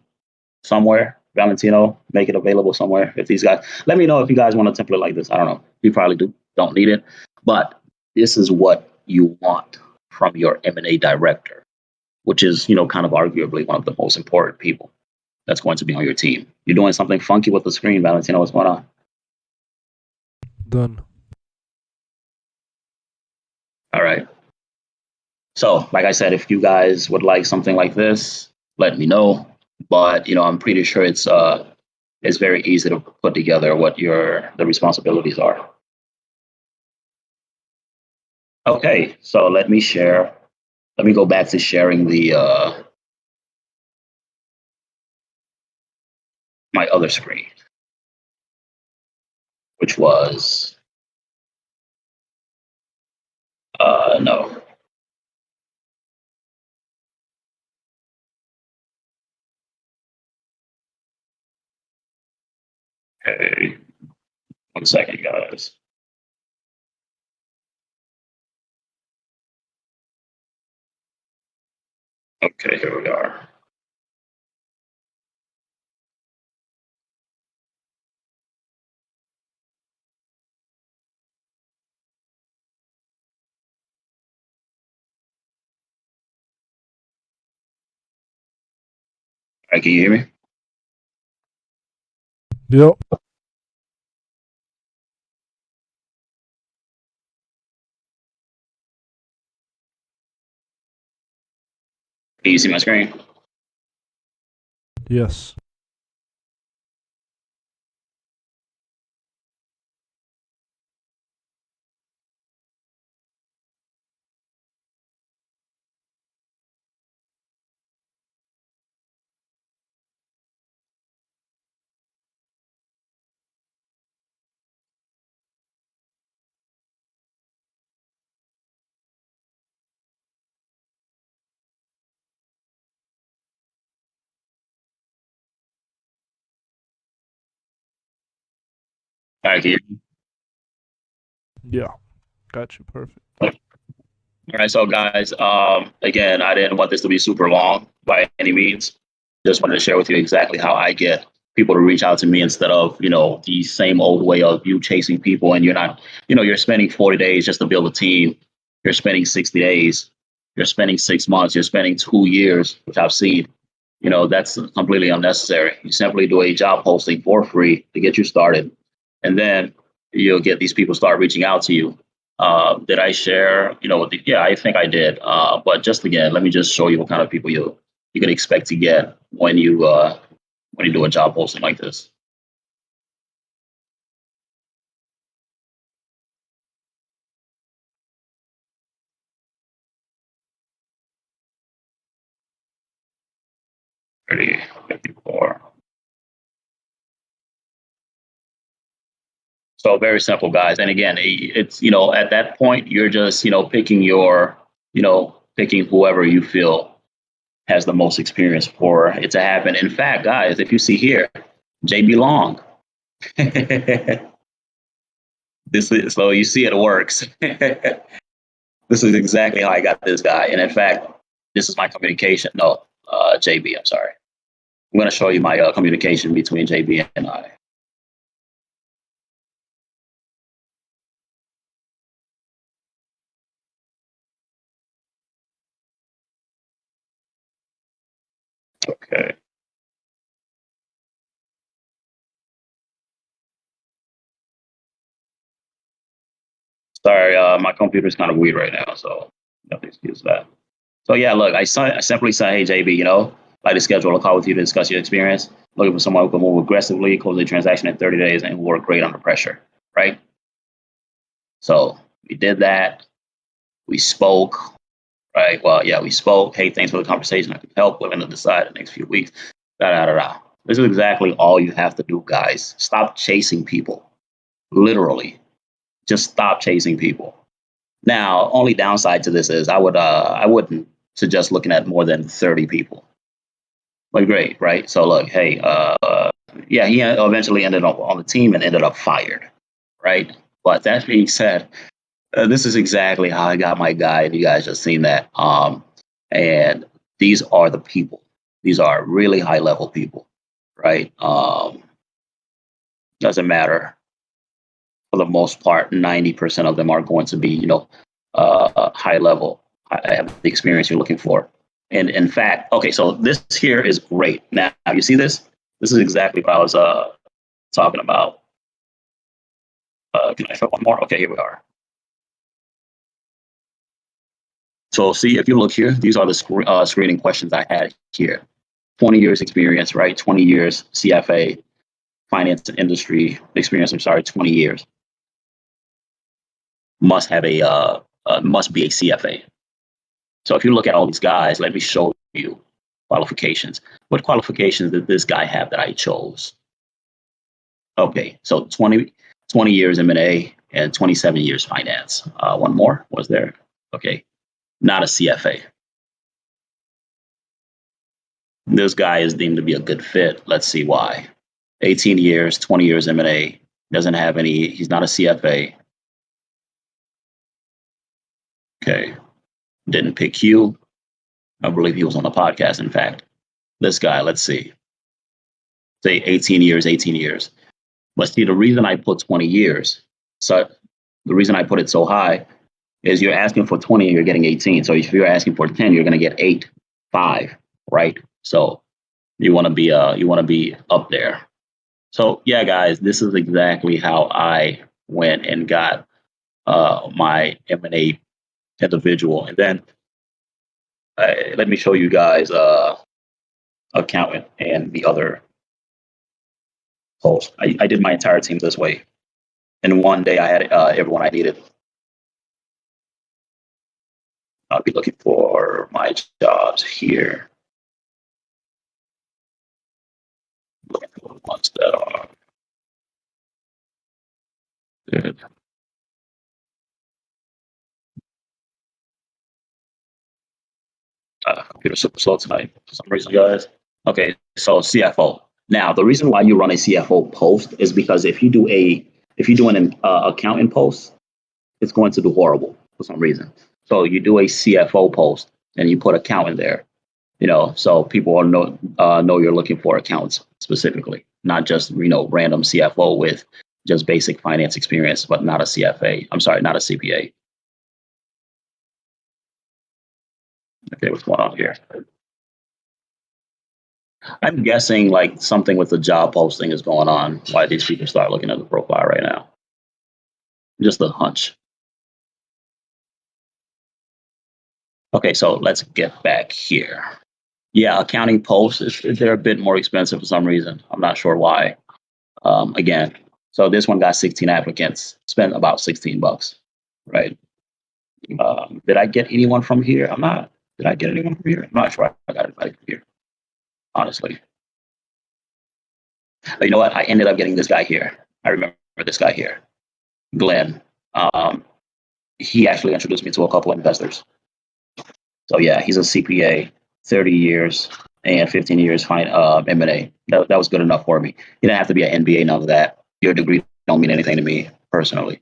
somewhere. Valentino, make it available somewhere. If these guys, let me know if you guys want a template like this. I don't know. You probably don't need it, but this is what you want from your M&A director, which is, kind of arguably one of the most important people that's going to be on your team. You're doing something funky with the screen, Valentino. What's going on? Done. All right. So, like I said, if you guys would like something like this, let me know. But I'm pretty sure it's very easy to put together what the responsibilities are. Okay, so let me share. Let me go back to sharing the my other screen, which was no. Okay, 1 second, guys. Okay, here we are. All right, can you hear me? Yep. Can you see my screen? Yes. All right, can you Yeah. Got you. Perfect. hear me? All right, so guys, again, I didn't want this to be super long by any means. Just wanted to share with you exactly how I get people to reach out to me instead of, the same old way of you chasing people and you're not, you're spending 40 days just to build a team. You're spending 60 days. You're spending 6 months. You're spending 2 years, which I've seen. That's completely unnecessary. You simply do a job posting for free to get you started. And then you'll get these people start reaching out to you. Did I share? Yeah, I think I did. But just again, let me just show you what kind of people you can expect to get when you do a job posting like this. Ready, 54. So very simple, guys. And again, it's at that point you're just picking whoever you feel has the most experience for it to happen. In fact, guys, if you see here, JB Long. This is so you see it works. This is exactly how I got this guy. And in fact, this is my communication. No, JB, I'm sorry. I'm going to show you my communication between JB and I. Okay. Sorry, my computer's kind of weird right now, so you have to excuse that. So yeah, look, I simply say, hey JB, like to schedule a call with you to discuss your experience. Looking for someone who can move aggressively, close a transaction in 30 days, and work great under pressure. Right? So we did that. We spoke. Right? Well, yeah, we spoke. Hey, thanks for the conversation. I can help. We're going to decide the next few weeks. Da da da da. This is exactly all you have to do, guys. Stop chasing people. Literally, just stop chasing people. Now, only downside to this is I wouldn't suggest looking at more than 30 people. Like great, right? So look, hey, yeah, he eventually ended up on the team and ended up fired, right? But that being said, this is exactly how I got my guy, and you guys just seen that. And these are the people. These are really high level people, right? Doesn't matter. For the most part, 90% of them are going to be, high level. I have the experience you're looking for. And in fact, okay, so this here is great. Now, you see this? This is exactly what I was talking about. Can I show one more? Okay, here we are. So see, if you look here, these are the screening questions I had here. 20 years experience, right? 20 years CFA, finance industry experience. I'm sorry, 20 years. Must have must be a CFA. So if you look at all these guys, let me show you qualifications. What qualifications did this guy have that I chose? Okay, so 20 years M&A and 27 years finance. One more, was there? Okay, not a CFA. This guy is deemed to be a good fit. Let's see why. 18 years, 20 years M&A, doesn't have any, he's not a CFA. Okay, didn't pick you. I believe he was on the podcast, in fact. This guy, let's see. Say 18 years, 18 years. But see, the reason I put 20 years, so the reason I put it so high is you're asking for 20 and you're getting 18. So if you're asking for 10, you're going to get 8, 5, right? So you want to be up there. So yeah, guys, this is exactly how I went and got my M&A individual. And then let me show you guys accountant and the other host. I did my entire team this way. And one day I had everyone I needed. I'll be looking for my jobs here. Looking for the ones that are good. Computer super slow tonight for some reason, guys. Okay, so CFO. Now, the reason why you run a CFO post is because if you do an accountant post, it's going to do horrible for some reason. So you do a CFO post and you put account in there, so people will know you're looking for accounts specifically, not just random CFO with just basic finance experience, but not a CFA. I'm sorry, not a CPA. Okay, what's going on here? I'm guessing like something with the job posting is going on. Why these people start looking at the profile right now? Just a hunch. Okay, so let's get back here. Yeah, accounting posts they're a bit more expensive for some reason. I'm not sure why. Again, so this one got 16 applicants, spent about $16, right? Did I get anyone from here? I'm not. Did I get anyone from here? I'm not sure. I got anybody from here, honestly. But you know what? I ended up getting this guy here. I remember this guy here, Glenn. Um, he actually introduced me to a couple of investors. So yeah, he's a CPA, 30 years and 15 years fine M&A. That was good enough for me. You didn't have to be an MBA, none of that. Your degree don't mean anything to me personally.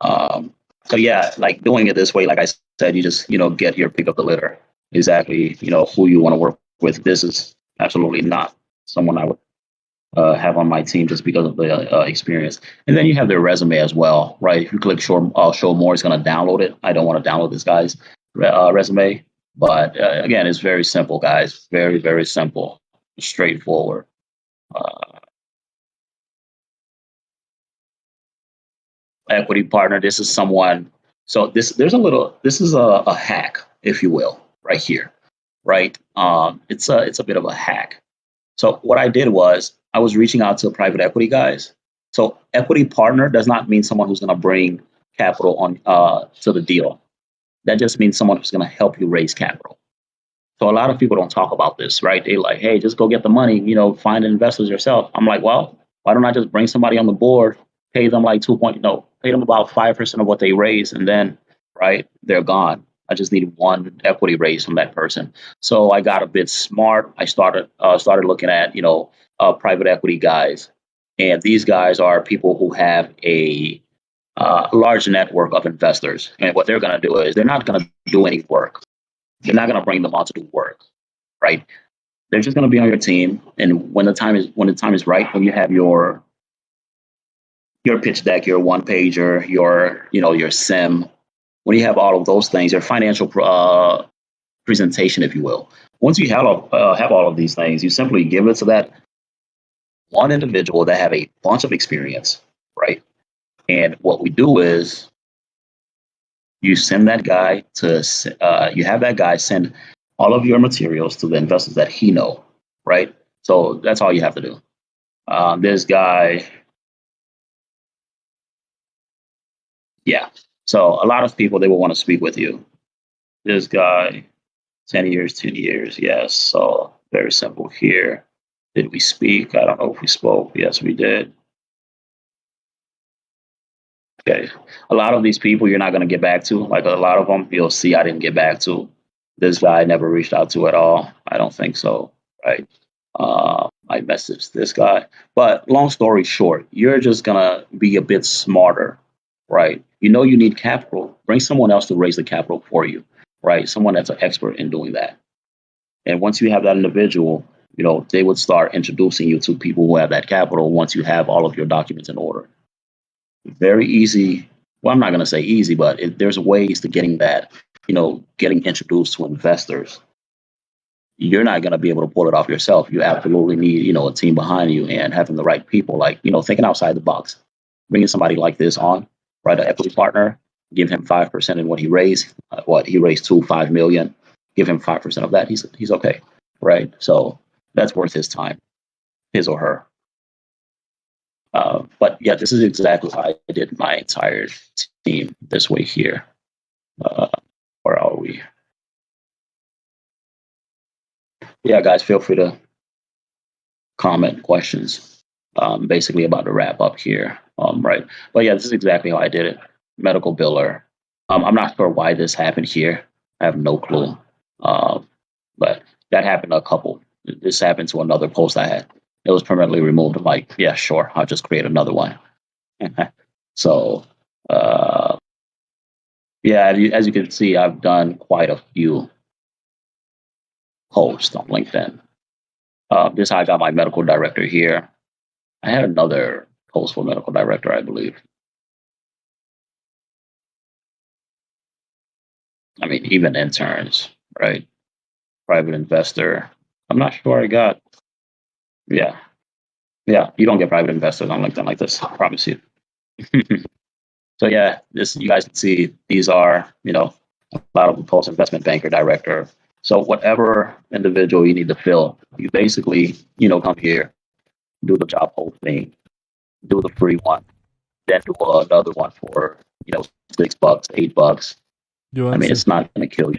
So yeah, like doing it this way, like I said, you just get your pick of the litter. Exactly, who you want to work with. This is absolutely not someone I would have on my team just because of the experience. And then you have their resume as well, right? If you click show more, it's going to download it. I don't want to download this guy's resume, but again, it's very simple, guys. Very, very simple, straightforward. Uh, Equity partner. This is someone. So this is a hack, if you will, right here, right? It's a bit of a hack. So what I did was I was reaching out to private equity guys. So equity partner does not mean someone who's going to bring capital on to the deal. That just means someone who's going to help you raise capital. So a lot of people don't talk about this, right? They like, hey, just go get the money, find investors yourself. I'm like, well, why don't I just bring somebody on the board, pay them like pay them about 5% of what they raise, and then right, they're gone. I just need one equity raise from that person. So I got a bit smart. I started looking at private equity guys, and these guys are people who have a large network of investors. And what they're going to do is they're not going to do any work. You're not going to bring them on to do work, right? They're just going to be on your team, and when the time is right, when you have your pitch deck, your one pager, your sim, when you have all of those things, your financial presentation, if you will. Once you have all of these things, you simply give it to that one individual that have a bunch of experience, right? And what we do is you send that guy you have that guy send all of your materials to the investors that he know, right? So that's all you have to do. This guy, yeah. So a lot of people, they will want to speak with you. This guy, 10 years, yes. So very simple here. Did we speak? I don't know if we spoke. Yes, we did. Okay. A lot of these people you're not going to get back to. Like a lot of them, you'll see I didn't get back to. This guy I never reached out to at all. I don't think so. Right. I messaged this guy. But long story short, you're just going to be a bit smarter. Right. You need capital. Bring someone else to raise the capital for you. Right. Someone that's an expert in doing that. And once you have that individual, they would start introducing you to people who have that capital once you have all of your documents in order. Very easy. Well, I'm not going to say easy, but there's ways to getting that, getting introduced to investors. You're not going to be able to pull it off yourself. You absolutely need, a team behind you and having the right people, like, thinking outside the box, bringing somebody like this on, right? An equity partner, give him 5% in what he raised, he raised 5 million, give him 5% of that. He's okay. Right. So that's worth his time, his or her. But yeah, this is exactly how I did my entire team this way here. Where are we? Yeah, guys, feel free to comment questions. Basically about the wrap up here. Right. But yeah, this is exactly how I did it. Medical biller. I'm not sure why this happened here. I have no clue. But that happened a couple. This happened to another post I had. It was permanently removed. I'm like, yeah, sure. I'll just create another one. So, Yeah, as you can see, I've done quite a few posts on LinkedIn. This is how I got my medical director here. I had another post for medical director, I believe. I mean, even interns, right? Private investor. I'm not sure I got. Yeah, yeah. You don't get private investors on LinkedIn like this. I promise you. So yeah, this you guys can see these are a lot of the post investment banker director. So whatever individual you need to fill, you basically come here, do the job posting, do the free one, then do another one for $6, $8. You I mean, Ansy. it's not going to kill you.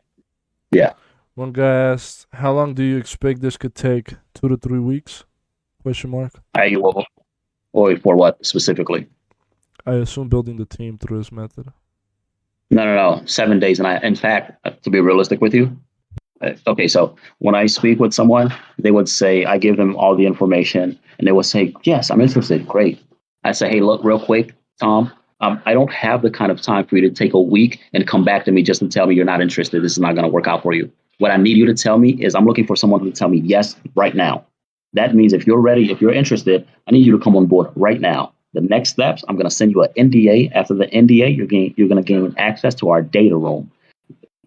Yeah. One guy asked, "How long do you expect this could take? 2 to 3 weeks?" Question mark. I will. Or for what specifically? I assume building the team through this method. No. 7 days, and in fact, to be realistic with you, okay. So when I speak with someone, they would say I give them all the information, and they would say, "Yes, I'm interested." Great. I say, "Hey, look, real quick, Tom. I don't have the kind of time for you to take a week and come back to me just to tell me you're not interested. This is not going to work out for you. What I need you to tell me is I'm looking for someone to tell me yes right now. That means if you're ready, if you're interested, I need you to come on board right now. The next steps, I'm going to send you an NDA. After the NDA, you're going to gain access to our data room.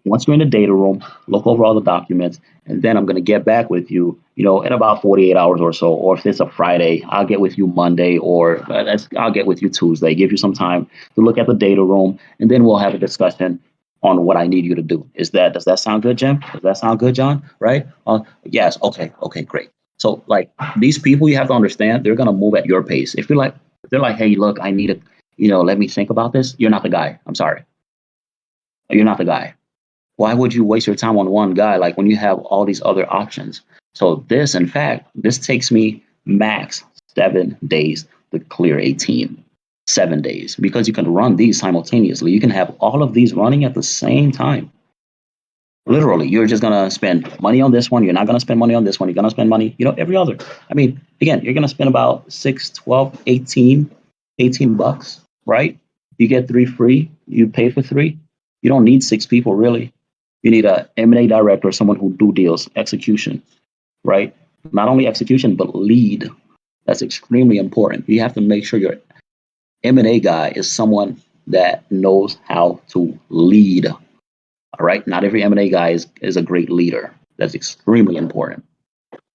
Once you're in the data room, look over all the documents, and then I'm going to get back with you, in about 48 hours or so. Or if it's a Friday, I'll get with you Monday, or I'll get with you Tuesday. Give you some time to look at the data room, and then we'll have a discussion on what I need you to do. Does that sound good, Jim? Does that sound good, John? Right? Yes. Okay, great. So like these people, you have to understand, they're going to move at your pace. If they're like, hey, look, I need let me think about this. You're not the guy. I'm sorry. You're not the guy. Why would you waste your time on one guy like when you have all these other options? So in fact, this takes me max 7 days to clear 18. 7 days, because you can run these simultaneously. You can have all of these running at the same time. Literally, you're just gonna spend money on this one. You're not gonna spend money on this one. You're gonna spend money, every other. I mean, again, you're gonna spend about 6, 12, 18 bucks, right? You get three free, you pay for three. You don't need six people really. You need a M&A director, someone who do deals, execution, right? Not only execution, but lead. That's extremely important. You have to make sure your M&A guy is someone that knows how to lead. All right. Not every M&A guy is a great leader. That's extremely important.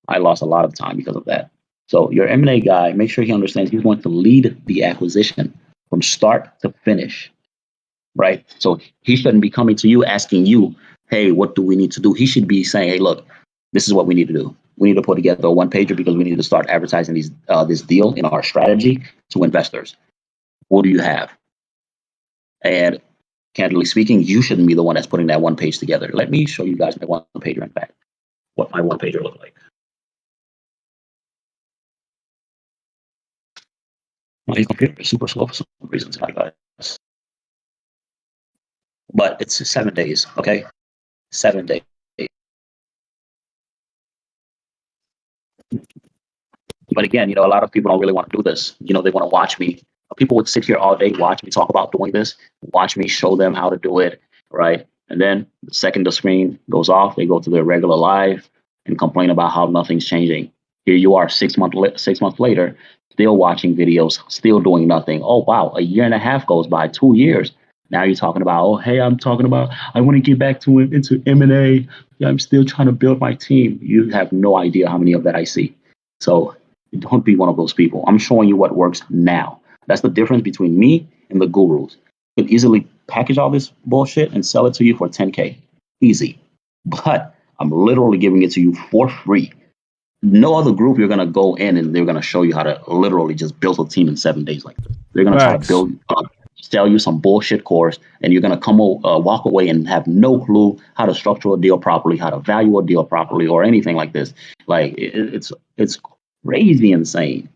I lost a lot of time because of that. So your M&A guy, make sure he understands he's going to lead the acquisition from start to finish. Right. So he shouldn't be coming to you asking you, hey, what do we need to do? He should be saying, hey, look, this is what we need to do. We need to put together a one pager because we need to start advertising this deal in our strategy to investors. What do you have? And candidly speaking, you shouldn't be the one that's putting that one page together. Let me show you guys my one pager, in fact, what my one pager looks like. My computer is super slow for some reason tonight, guys. But it's 7 days, okay? 7 days. But again, a lot of people don't really want to do this. They want to watch me. People would sit here all day, watch me talk about doing this, watch me show them how to do it, right? And then the second the screen goes off, they go to their regular life and complain about how nothing's changing. Here you are, 6 months later, still watching videos, still doing nothing. Oh wow, a year and a half goes by, 2 years. Now you're talking about, oh hey, I'm talking about I want to get back to into M&A. Yeah, I'm still trying to build my team. You have no idea how many of that I see. So don't be one of those people. I'm showing you what works now. That's the difference between me and the gurus. You can easily package all this bullshit and sell it to you for 10K. Easy. But I'm literally giving it to you for free. No other group you're going to go in and they're going to show you how to literally just build a team in 7 days like this. They're going to try to Facts. sell you some bullshit course, and you're going to walk away and have no clue how to structure a deal properly, how to value a deal properly, or anything like this. Like it's crazy insane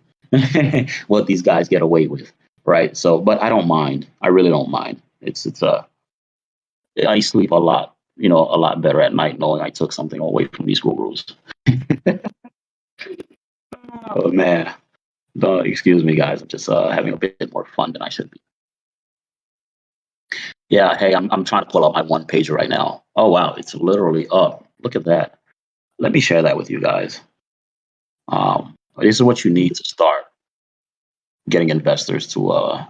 what these guys get away with, right? So, but I don't mind. I really don't mind. I sleep a lot better at night knowing I took something away from these gurus. Oh man, excuse me, guys. I'm just having a bit more fun than I should be. Yeah, hey, I'm trying to pull up my one pager right now. Oh wow, it's literally up. Look at that. Let me share that with you guys. This is what you need to start getting investors to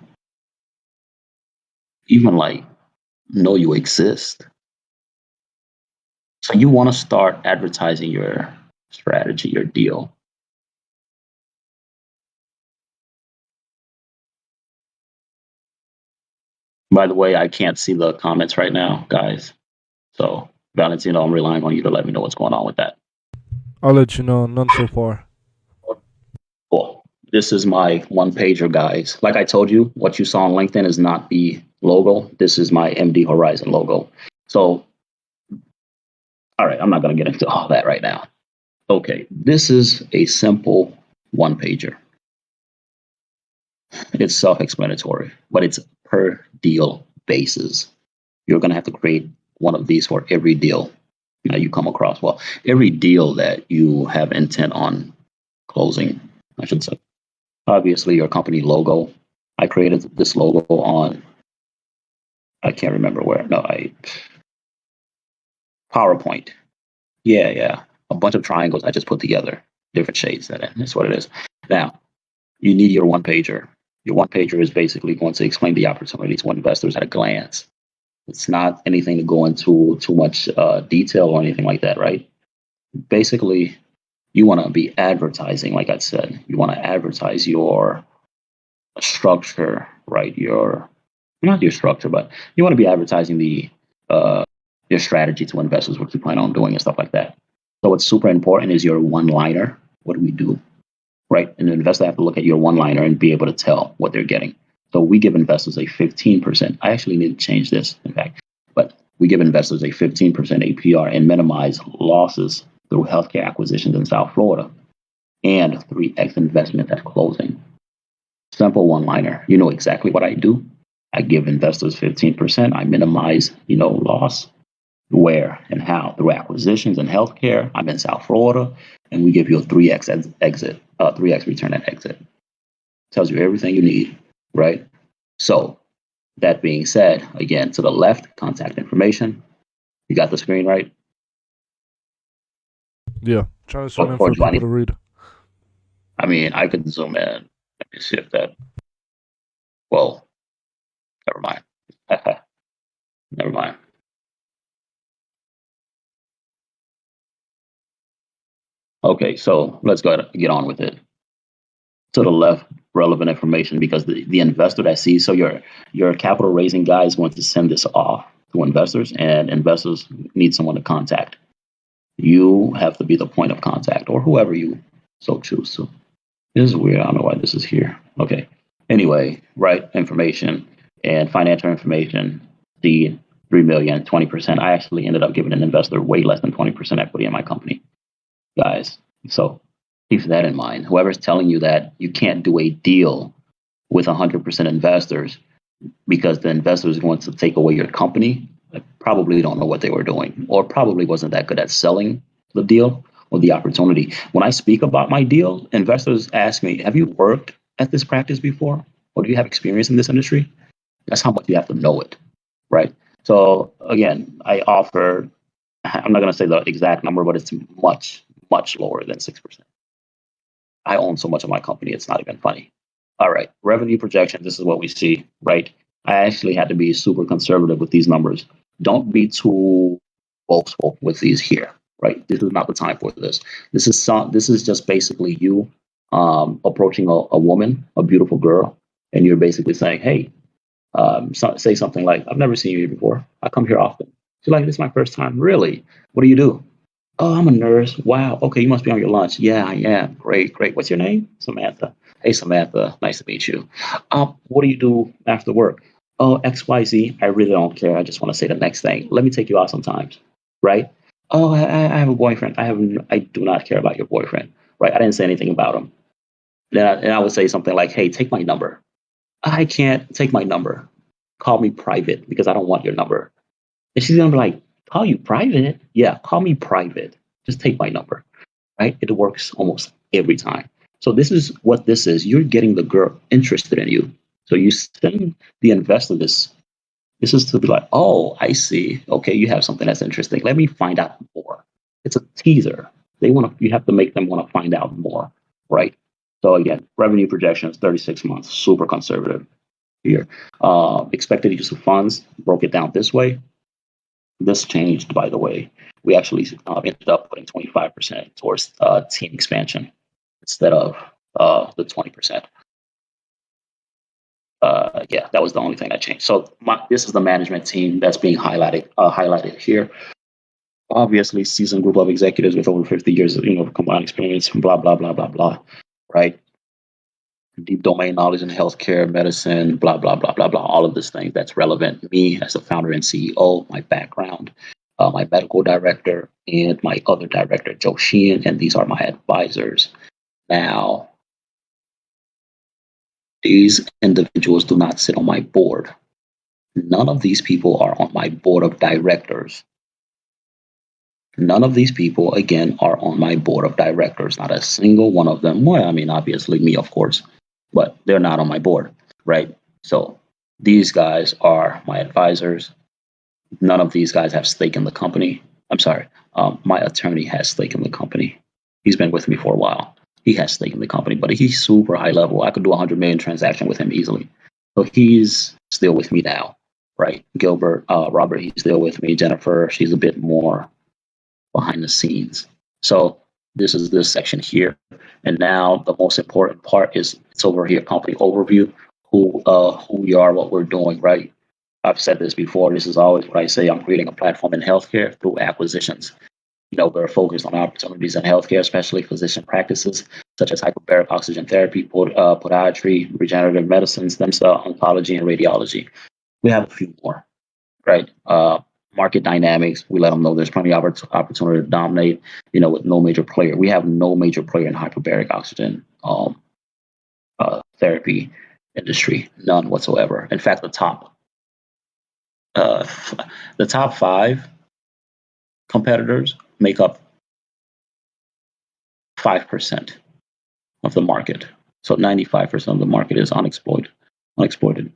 even like know you exist. So you want to start advertising your strategy, your deal. By the way, I can't see the comments right now, guys. So Valentino, I'm relying on you to let me know what's going on with that. I'll let you know. None so far. Cool. This is my one pager, guys. Like I told you, what you saw on LinkedIn is not the logo. This is my MD Horizon logo. So, all right, I'm not going to get into all that right now. Okay, this is a simple one pager. It's self explanatory, but it's per deal basis. You're going to have to create one of these for every deal that you come across. Well, every deal that you have intent on closing, I should say. Obviously, your company logo. I created this logo on, I can't remember where. No, PowerPoint. Yeah. A bunch of triangles I just put together, different shades. That's what it is. Now, you need your one pager. Your one pager is basically going to explain the opportunity to investors at a glance. It's not anything to go into too much detail or anything like that, right? Basically, you want to be advertising, like I said. You want to advertise your structure, right? Your not your structure, but you want to be advertising the your strategy to investors, what you plan on doing, and stuff like that. So what's super important is your one liner. What do we do, right? And the investor have to look at your one liner and be able to tell what they're getting. So we give investors a 15%. I actually need to change this, in fact, but we give investors a 15% APR and minimize losses through healthcare acquisitions in South Florida and 3x investment at closing. Simple one liner. You know exactly what I do. I give investors 15%. I minimize, loss. Where and how? Through acquisitions and healthcare. I'm in South Florida, and we give you a 3x exit, 3x return at exit. Tells you everything you need, right? So that being said, again, to the left, contact information. You got the screen right? Yeah. Trying to zoom in Or for do I people need? to read. I mean, I could zoom in. Let me see if that. Well, never mind. Never mind. Okay, so let's go ahead and get on with it. To the left, relevant information, because the investor that sees, so your capital raising guy is going to send this off to investors, and investors need someone to contact. You have to be the point of contact, or whoever you so choose to. This is weird. I don't know why this is here. Okay. Anyway, right information and financial information. The 3 million, 20%. I actually ended up giving an investor way less than 20% equity in my company, guys. So keep that in mind. Whoever's telling you that you can't do a deal with 100% investors because the investor is going to take away your company, I probably don't know what they were doing, or probably wasn't that good at selling the deal or the opportunity. When I speak about my deal, investors ask me, have you worked at this practice before? Or do you have experience in this industry? That's how much you have to know it, right? So again, I'm not going to say the exact number, but it's much, much lower than 6%. I own so much of my company, it's not even funny. All right, revenue projection. This is what we see, right? I actually had to be super conservative with these numbers. Don't be too boastful with these here, right? This is not the time for this. This is just basically you approaching a woman, a beautiful girl, and you're basically saying, "Hey, say something like, I've never seen you here before. I come here often." She's like, "This is my first time." Really? What do you do? "Oh, I'm a nurse." "Wow. Okay, you must be on your lunch." "Yeah, I am." "Great, great. What's your name?" "Samantha." "Hey, Samantha. Nice to meet you. What do you do after work?" "Oh, XYZ. I really don't care. I just want to say the next thing. Let me take you out sometimes." Right? "Oh, I have a boyfriend." I do not care about your boyfriend." Right? I didn't say anything about him. And I would say something like, "Hey, take my number." "I can't take my number. Call me private because I don't want your number." And she's gonna be like, "Call you private?" "Yeah, call me private. Just take my number." Right? It works almost every time. So this is what this is. You're getting the girl interested in you. So you send the investor this This is to be like, oh, I see. Okay, you have something that's interesting. Let me find out more. It's a teaser. You have to make them want to find out more, right? So again, revenue projections, 36 months, super conservative here. Expected use of funds, broke it down this way. This changed, by the way. We actually ended up putting 25% towards team expansion instead of the 20%. Yeah, that was the only thing that changed. So this is the management team that's being highlighted here. Obviously, seasoned group of executives with over 50 years of combined experience, blah blah blah blah blah, right? Deep domain knowledge in healthcare, medicine, blah blah blah blah blah. All of these things that's relevant. Me as a founder and CEO, my background, my medical director, and my other director, Joe Sheehan, and these are my advisors. Now, these individuals do not sit on my board. None of these people are on my board of directors. None of these people, again, are on my board of directors. Not a single one of them. Well, I mean, obviously me, of course, but they're not on my board, right? So these guys are my advisors. None of these guys have stake in the company. I'm sorry. My attorney has stake in the company. He's been with me for a while. He has stake in the company, but he's super high level. I could do 100 million transaction with him easily. So he's still with me now, right? Gilbert, Robert, he's still with me. Jennifer, she's a bit more behind the scenes. So this is this section here. And now the most important part is it's over here, company overview, who we are, what we're doing, right? I've said this before. This is always what I say. I'm creating a platform in healthcare through acquisitions. We're focused on opportunities in healthcare, especially physician practices such as hyperbaric oxygen therapy, podiatry, regenerative medicine, stem cell oncology, and radiology. We have a few more, right? Market dynamics. We let them know there's plenty of opportunity to dominate. With no major player. We have no major player in hyperbaric oxygen therapy industry, none whatsoever. In fact, uh, the top 5 competitors make up 5% of the market. So 95% of the market is unexploited.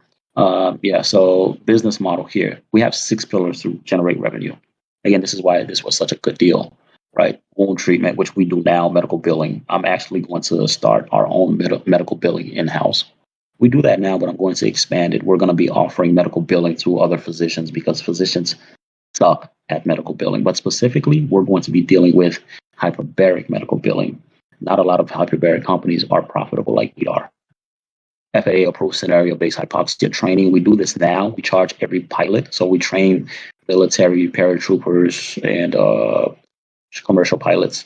Yeah, so business model here. We have 6 pillars to generate revenue. Again, this is why this was such a good deal, right? Wound treatment, which we do now, medical billing. I'm actually going to start our own medical billing in-house. We do that now, but I'm going to expand it. We're going to be offering medical billing to other physicians because physicians suck at medical billing. But specifically, we're going to be dealing with hyperbaric medical billing. Not a lot of hyperbaric companies are profitable like we are. FAA approved scenario based hypoxia training. We do this now. We charge every pilot. So we train military paratroopers and commercial pilots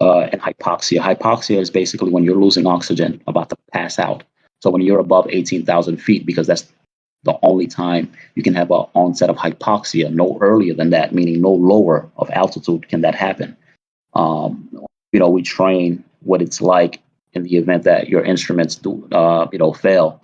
and hypoxia. Hypoxia is basically when you're losing oxygen, about to pass out. So when you're above 18,000 feet, because that's the only time you can have an onset of hypoxia, no earlier than that, meaning no lower of altitude can that happen. We train what it's like in the event that your instruments do, fail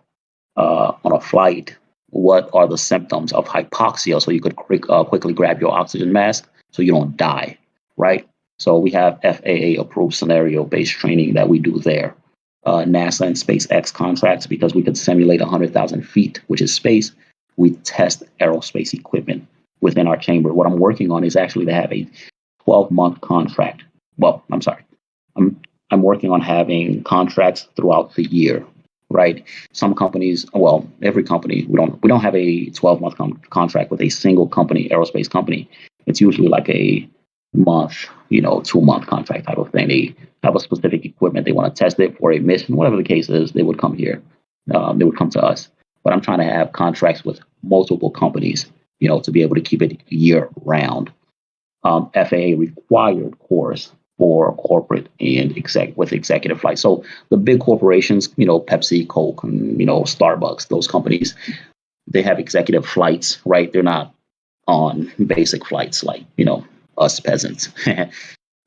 on a flight. What are the symptoms of hypoxia? So you could quickly grab your oxygen mask so you don't die, right? So we have FAA approved scenario based training that we do there. NASA and SpaceX contracts because we could simulate 100,000 feet, which is space. We test aerospace equipment within our chamber. What I'm working on is actually to have a 12-month contract. Well, I'm sorry. I'm working on having contracts throughout the year, right? Some companies, well, every company, we don't have a 12-month contract with a single company, aerospace company. It's usually like a month, 2-month contract type of thing. They have a specific equipment. They want to test it for a mission, whatever the case is, they would come here. They would come to us. But I'm trying to have contracts with multiple companies, to be able to keep it year round. FAA required course for corporate and with executive flights. So the big corporations, Pepsi, Coke, and, Starbucks, those companies, they have executive flights, right? They're not on basic flights like, us peasants.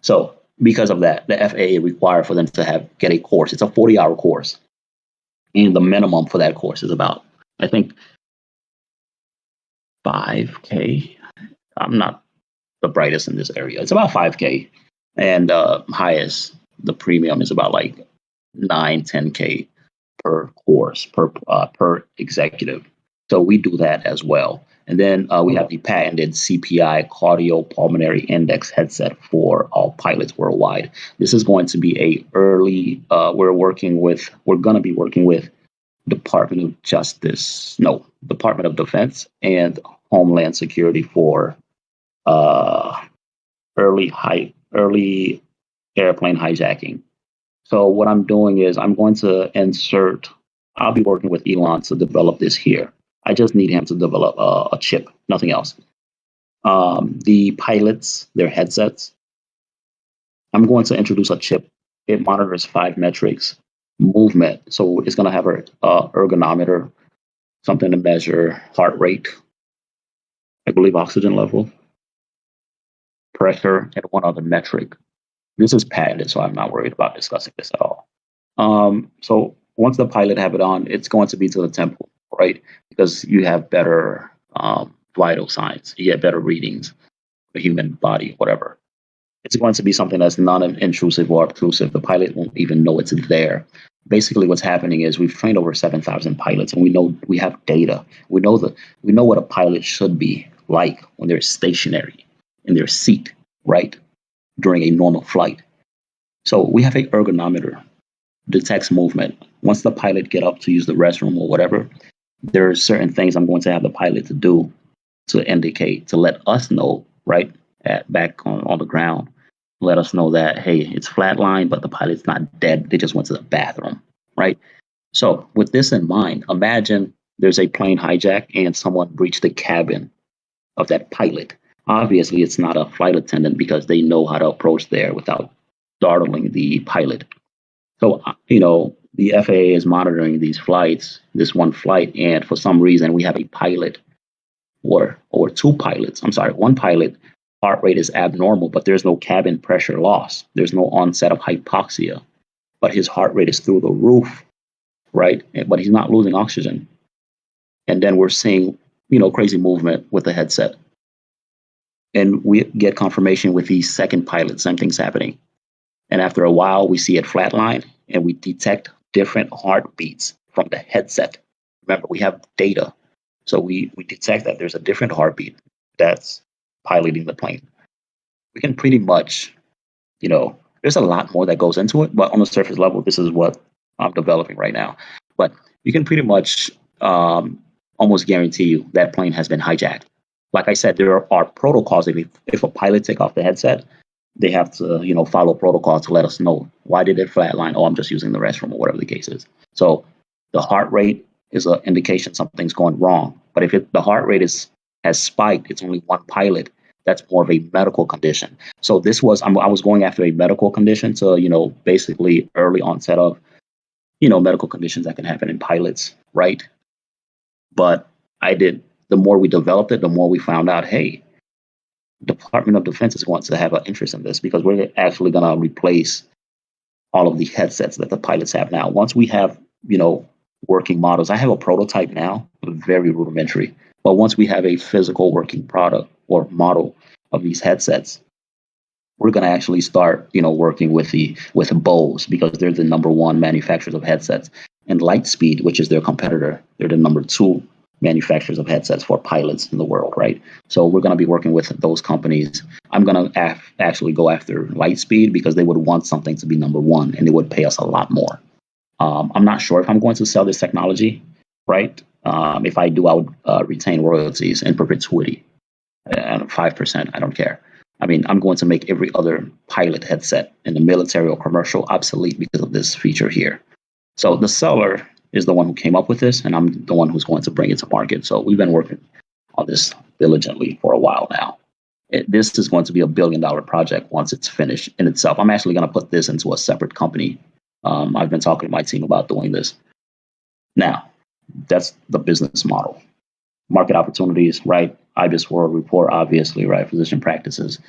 So because of that, the FAA required for them to get a course. It's a 40-hour course. And the minimum for that course is about, I think, $5K. I'm not the brightest in this area. It's about $5K. And highest, the premium is about like 9, 10K per course, per executive. So we do that as well. And then we have the patented CPI cardiopulmonary index headset for all pilots worldwide. This is going to be a early. We're going to be working with Department of Justice, no, Department of Defense and Homeland Security for uh, early airplane hijacking. So what I'm doing is I'm going to insert. I'll be working with Elon to develop this here. I just need him to develop a chip, nothing else. The pilots, their headsets. I'm going to introduce a chip. It monitors 5 metrics: movement. So it's going to have a ergonometer, something to measure heart rate, I believe oxygen level, pressure, and one other metric. This is patented, so I'm not worried about discussing this at all. So once the pilot have it on, it's going to be to the temple, right? Because you have better vital signs, you get better readings, the human body, whatever. It's going to be something that's non-intrusive or obtrusive. The pilot won't even know it's there. Basically, what's happening is we've trained over 7,000 pilots, and we have data. We know what a pilot should be like when they're stationary in their seat, right, during a normal flight. So we have an ergonometer, detects movement. Once the pilot get up to use the restroom or whatever, there are certain things I'm going to have the pilot to do to indicate, to let us know, right, back on the ground, let us know that, hey, it's flatline, but the pilot's not dead. They just went to the bathroom, right? So with this in mind, imagine there's a plane hijack and someone breached the cabin of that pilot. Obviously, it's not a flight attendant because they know how to approach there without startling the pilot. So, the FAA is monitoring these flights, this one flight, and for some reason we have a pilot or two pilots. I'm sorry, one pilot heart rate is abnormal, but there's no cabin pressure loss. There's no onset of hypoxia, but his heart rate is through the roof, right? But he's not losing oxygen. And then we're seeing, crazy movement with the headset. And we get confirmation with the second pilot, same thing's happening. And after a while, we see it flatline and we detect different heartbeats from the headset. Remember, we have data. So we detect that there's a different heartbeat that's piloting the plane. We can pretty much, there's a lot more that goes into it, but on the surface level, this is what I'm developing right now. But you can pretty much almost guarantee you that plane has been hijacked. Like I said, there are protocols. If a pilot take off the headset, they have to, follow protocol to let us know why did it flatline. Oh, I'm just using the restroom or whatever the case is. So the heart rate is an indication something's going wrong. But if the heart rate has spiked, it's only one pilot. That's more of a medical condition. So I was going after a medical condition to, basically early onset of, medical conditions that can happen in pilots, right? But the more we developed it, the more we found out, hey, Department of Defense is going to have an interest in this because we're actually going to replace all of the headsets that the pilots have now. Once we have, working models, I have a prototype now, very rudimentary. But once we have a physical working product or model of these headsets, we're going to actually start, working with Bose because they're the number one manufacturers of headsets, and Lightspeed, which is their competitor, they're the number two manufacturers of headsets for pilots in the world, right? So we're going to be working with those companies. I'm going to actually go after Lightspeed because they would want something to be number one, and they would pay us a lot more. I'm not sure if I'm going to sell this technology, right? If I do, I would retain royalties in perpetuity, 5%. I don't care. I mean, I'm going to make every other pilot headset in the military or commercial obsolete because of this feature here. So the seller is the one who came up with this, and I'm the one who's going to bring it to market. So we've been working on this diligently for a while now. This is going to be $1 billion project once it's finished in itself. I'm actually going to put this into a separate company. I've been talking to my team about doing this. Now, that's the business model. Market opportunities, right? IBIS World Report, obviously, right? Physician practices,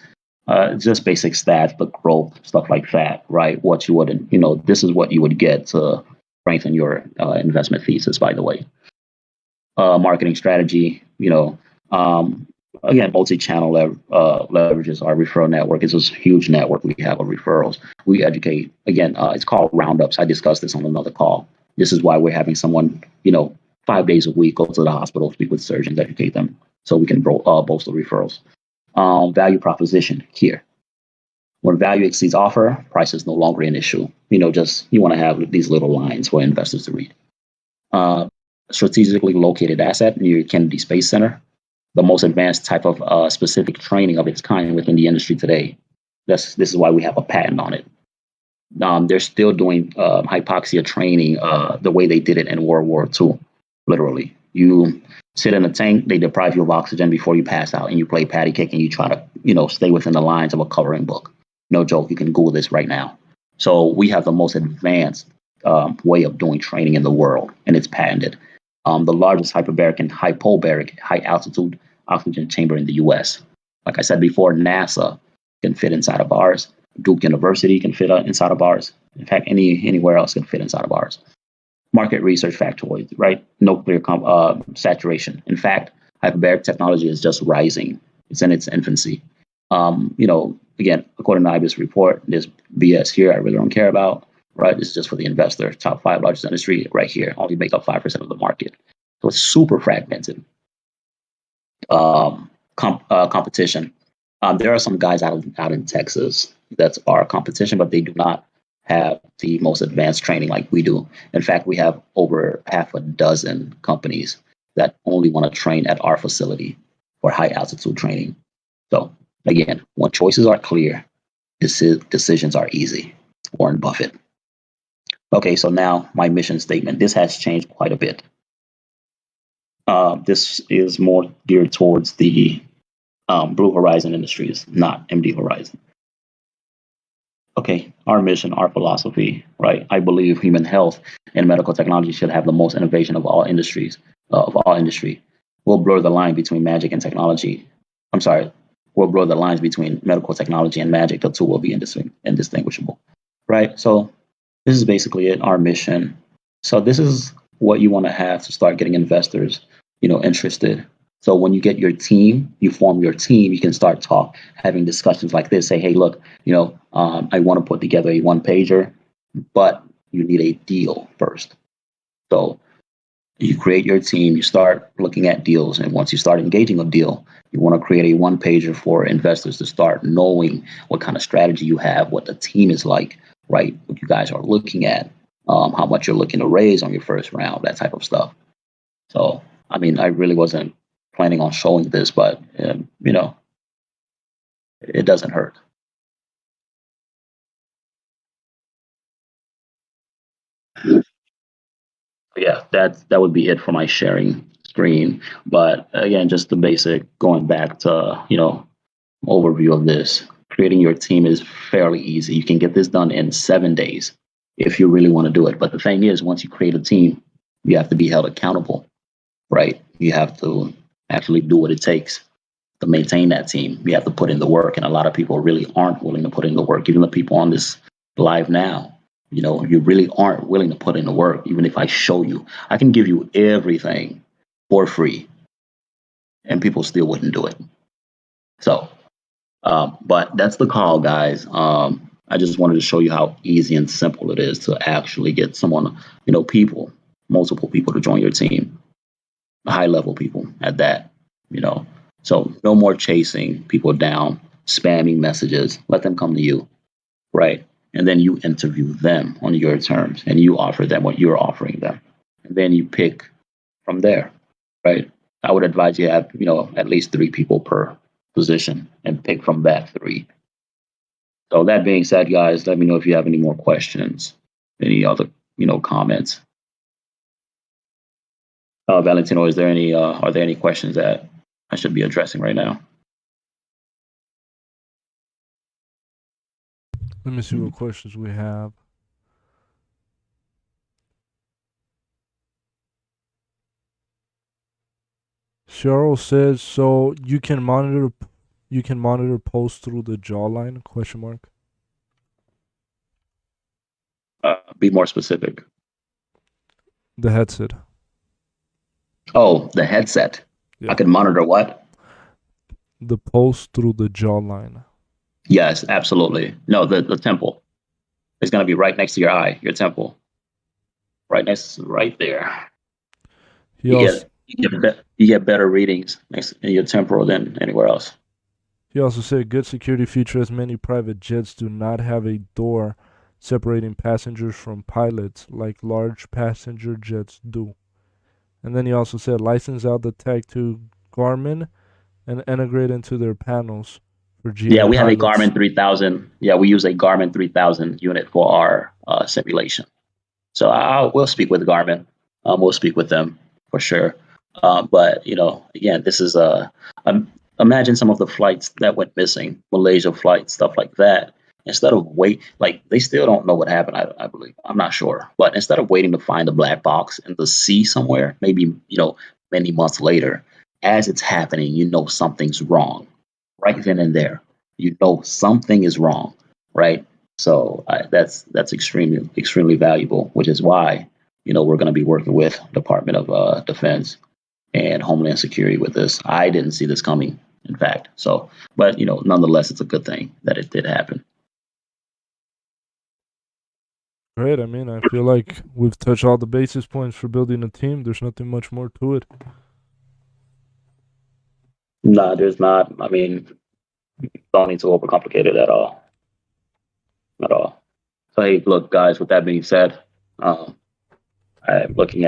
just basic stats, the growth, stuff like that, right? What you would, this is what you would get to strengthen your investment thesis, by the way. Marketing strategy, again, multi-channel leverages our referral network. It's a huge network we have of referrals. We educate. Again, it's called roundups. I discussed this on another call. This is why we're having someone, 5 days a week, go to the hospital, speak with surgeons, educate them, so we can bolster referrals. Value proposition here. When value exceeds offer, price is no longer an issue. Just you want to have these little lines for investors to read. Strategically located asset near Kennedy Space Center, the most advanced type of specific training of its kind within the industry today. This is why we have a patent on it. They're still doing hypoxia training the way they did it in World War II. Literally, you sit in a tank, they deprive you of oxygen before you pass out, and you play patty cake and you try to, stay within the lines of a coloring book. No joke. You can Google this right now. So we have the most advanced way of doing training in the world, and it's patented. The largest hyperbaric and hypobaric high altitude oxygen chamber in the U.S. Like I said before, NASA can fit inside of ours. Duke University can fit inside of ours. In fact, anywhere else can fit inside of ours. Market research factoids, right? Nuclear saturation. In fact, hyperbaric technology is just rising. It's in its infancy. Again, according to IBIS report, there's BS here I really don't care about, right? This is just for the investor. Top 5 largest industry right here only make up 5% of the market. So it's super fragmented. Competition. There are some guys out in Texas that's our competition, but they do not have the most advanced training like we do. In fact, we have over half a dozen companies that only want to train at our facility for high altitude training. So again, when choices are clear, decisions are easy. Warren Buffett. Okay, so now my mission statement. This has changed quite a bit. This is more geared towards the Blue Horizon Industries, not MD Horizon. Okay, our mission, our philosophy, right? I believe human health and medical technology should have the most innovation of all industries, We'll blur the line between magic and technology. We'll blur the lines between medical technology and magic. The two will be indistinguishable, right? So this is basically it, our mission. So this is what you want to have to start getting investors, interested. So when you get your team, you form your team, you can start having discussions like this. Say, hey, look, I want to put together a one-pager, but you need a deal first. So you create your team, you start looking at deals, and once you start engaging a deal, you want to create a one-pager for investors to start knowing what kind of strategy you have, what the team is like, right? What you guys are looking at, how much you're looking to raise on your first round, that type of stuff. So, I really wasn't planning on showing this, but it doesn't hurt. Yeah, that would be it for my sharing screen. But again, just the basic, going back to overview of this. Creating your team is fairly easy. You can get this done in 7 days if you really want to do it. But the thing is, once you create a team, you have to be held accountable, right? You have to actually do what it takes to maintain that team. You have to put in the work, and a lot of people really aren't willing to put in the work. Even the people on this live now, you really aren't willing to put in the work. Even if I show you, I can give you everything for free, and people still wouldn't do it. So, but that's the call, guys. I just wanted to show you how easy and simple it is to actually get someone, multiple people to join your team, high level people at that, So no more chasing people down, spamming messages. Let them come to you, right? And then you interview them on your terms, and you offer them what you're offering them, and then you pick from there, right? I would advise you have, at least 3 people per position, and pick from that 3. So that being said, guys, let me know if you have any more questions, any other, comments. Valentino, are there any questions that I should be addressing right now? Let me see what questions we have. Cheryl says, so you can monitor posts through the jawline? ? Be more specific. The headset. Oh, the headset. Yeah. I can monitor what? The post through the jawline. Yes, absolutely. No, the temple. It's going to be right next to your eye, your temple. Right there. He also you get better readings in your temporal than anywhere else. he also said good security feature as many private jets do not have a door separating passengers from pilots like large passenger jets do. And then he also said license out the tech to Garmin and integrate into their panels for Yeah, GA we have a pilots. Garmin 3000. Yeah, we use a Garmin 3000 unit for our simulation. So we'll speak with Garmin. We'll speak with them for sure. But again, this is imagine some of the flights that went missing, Malaysia flights, stuff like that. Instead of like they still don't know what happened. I believe I'm not sure, but instead of waiting to find the black box in the sea somewhere, maybe many months later, as it's happening, something's wrong right then and there. Something is wrong, right? So that's extremely valuable, which is why we're going to be working with Department of Defense and Homeland Security with this. I didn't see this coming, in fact. So, but nonetheless, it's a good thing that it did happen. Great. I mean, I feel like we've touched all the basis points for building a team. There's nothing much more to it. No, there's not. I mean, don't need to overcomplicate it at all. At all. So hey, look, guys. With that being said, um, I'm looking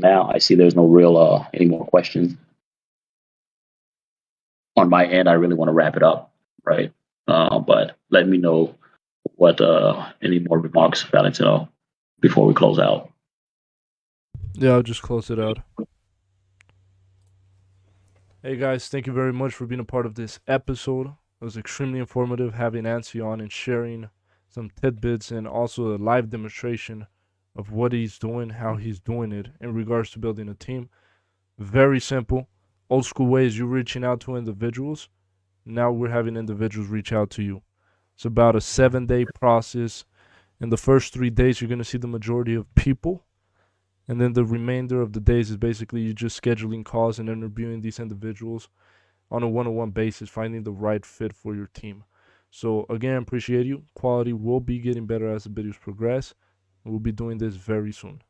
now. I see there's no real any more questions on my end. I really want to wrap it up, right? But let me know what any more remarks, Valentino, before we close out. Yeah, I'll just close it out. Hey guys, thank you very much for being a part of this episode. It was extremely informative having Ansy on and sharing some tidbits and also a live demonstration of what he's doing, how he's doing it in regards to building a team. Very simple. Old school way is you reaching out to individuals. Now we're having individuals reach out to you. It's about a 7-day process. In the first 3 days, you're going to see the majority of people. And then the remainder of the days is basically you just scheduling calls and interviewing these individuals on a one-on-one basis, finding the right fit for your team. So again, appreciate you. Quality will be getting better as the videos progress. We'll be doing this very soon.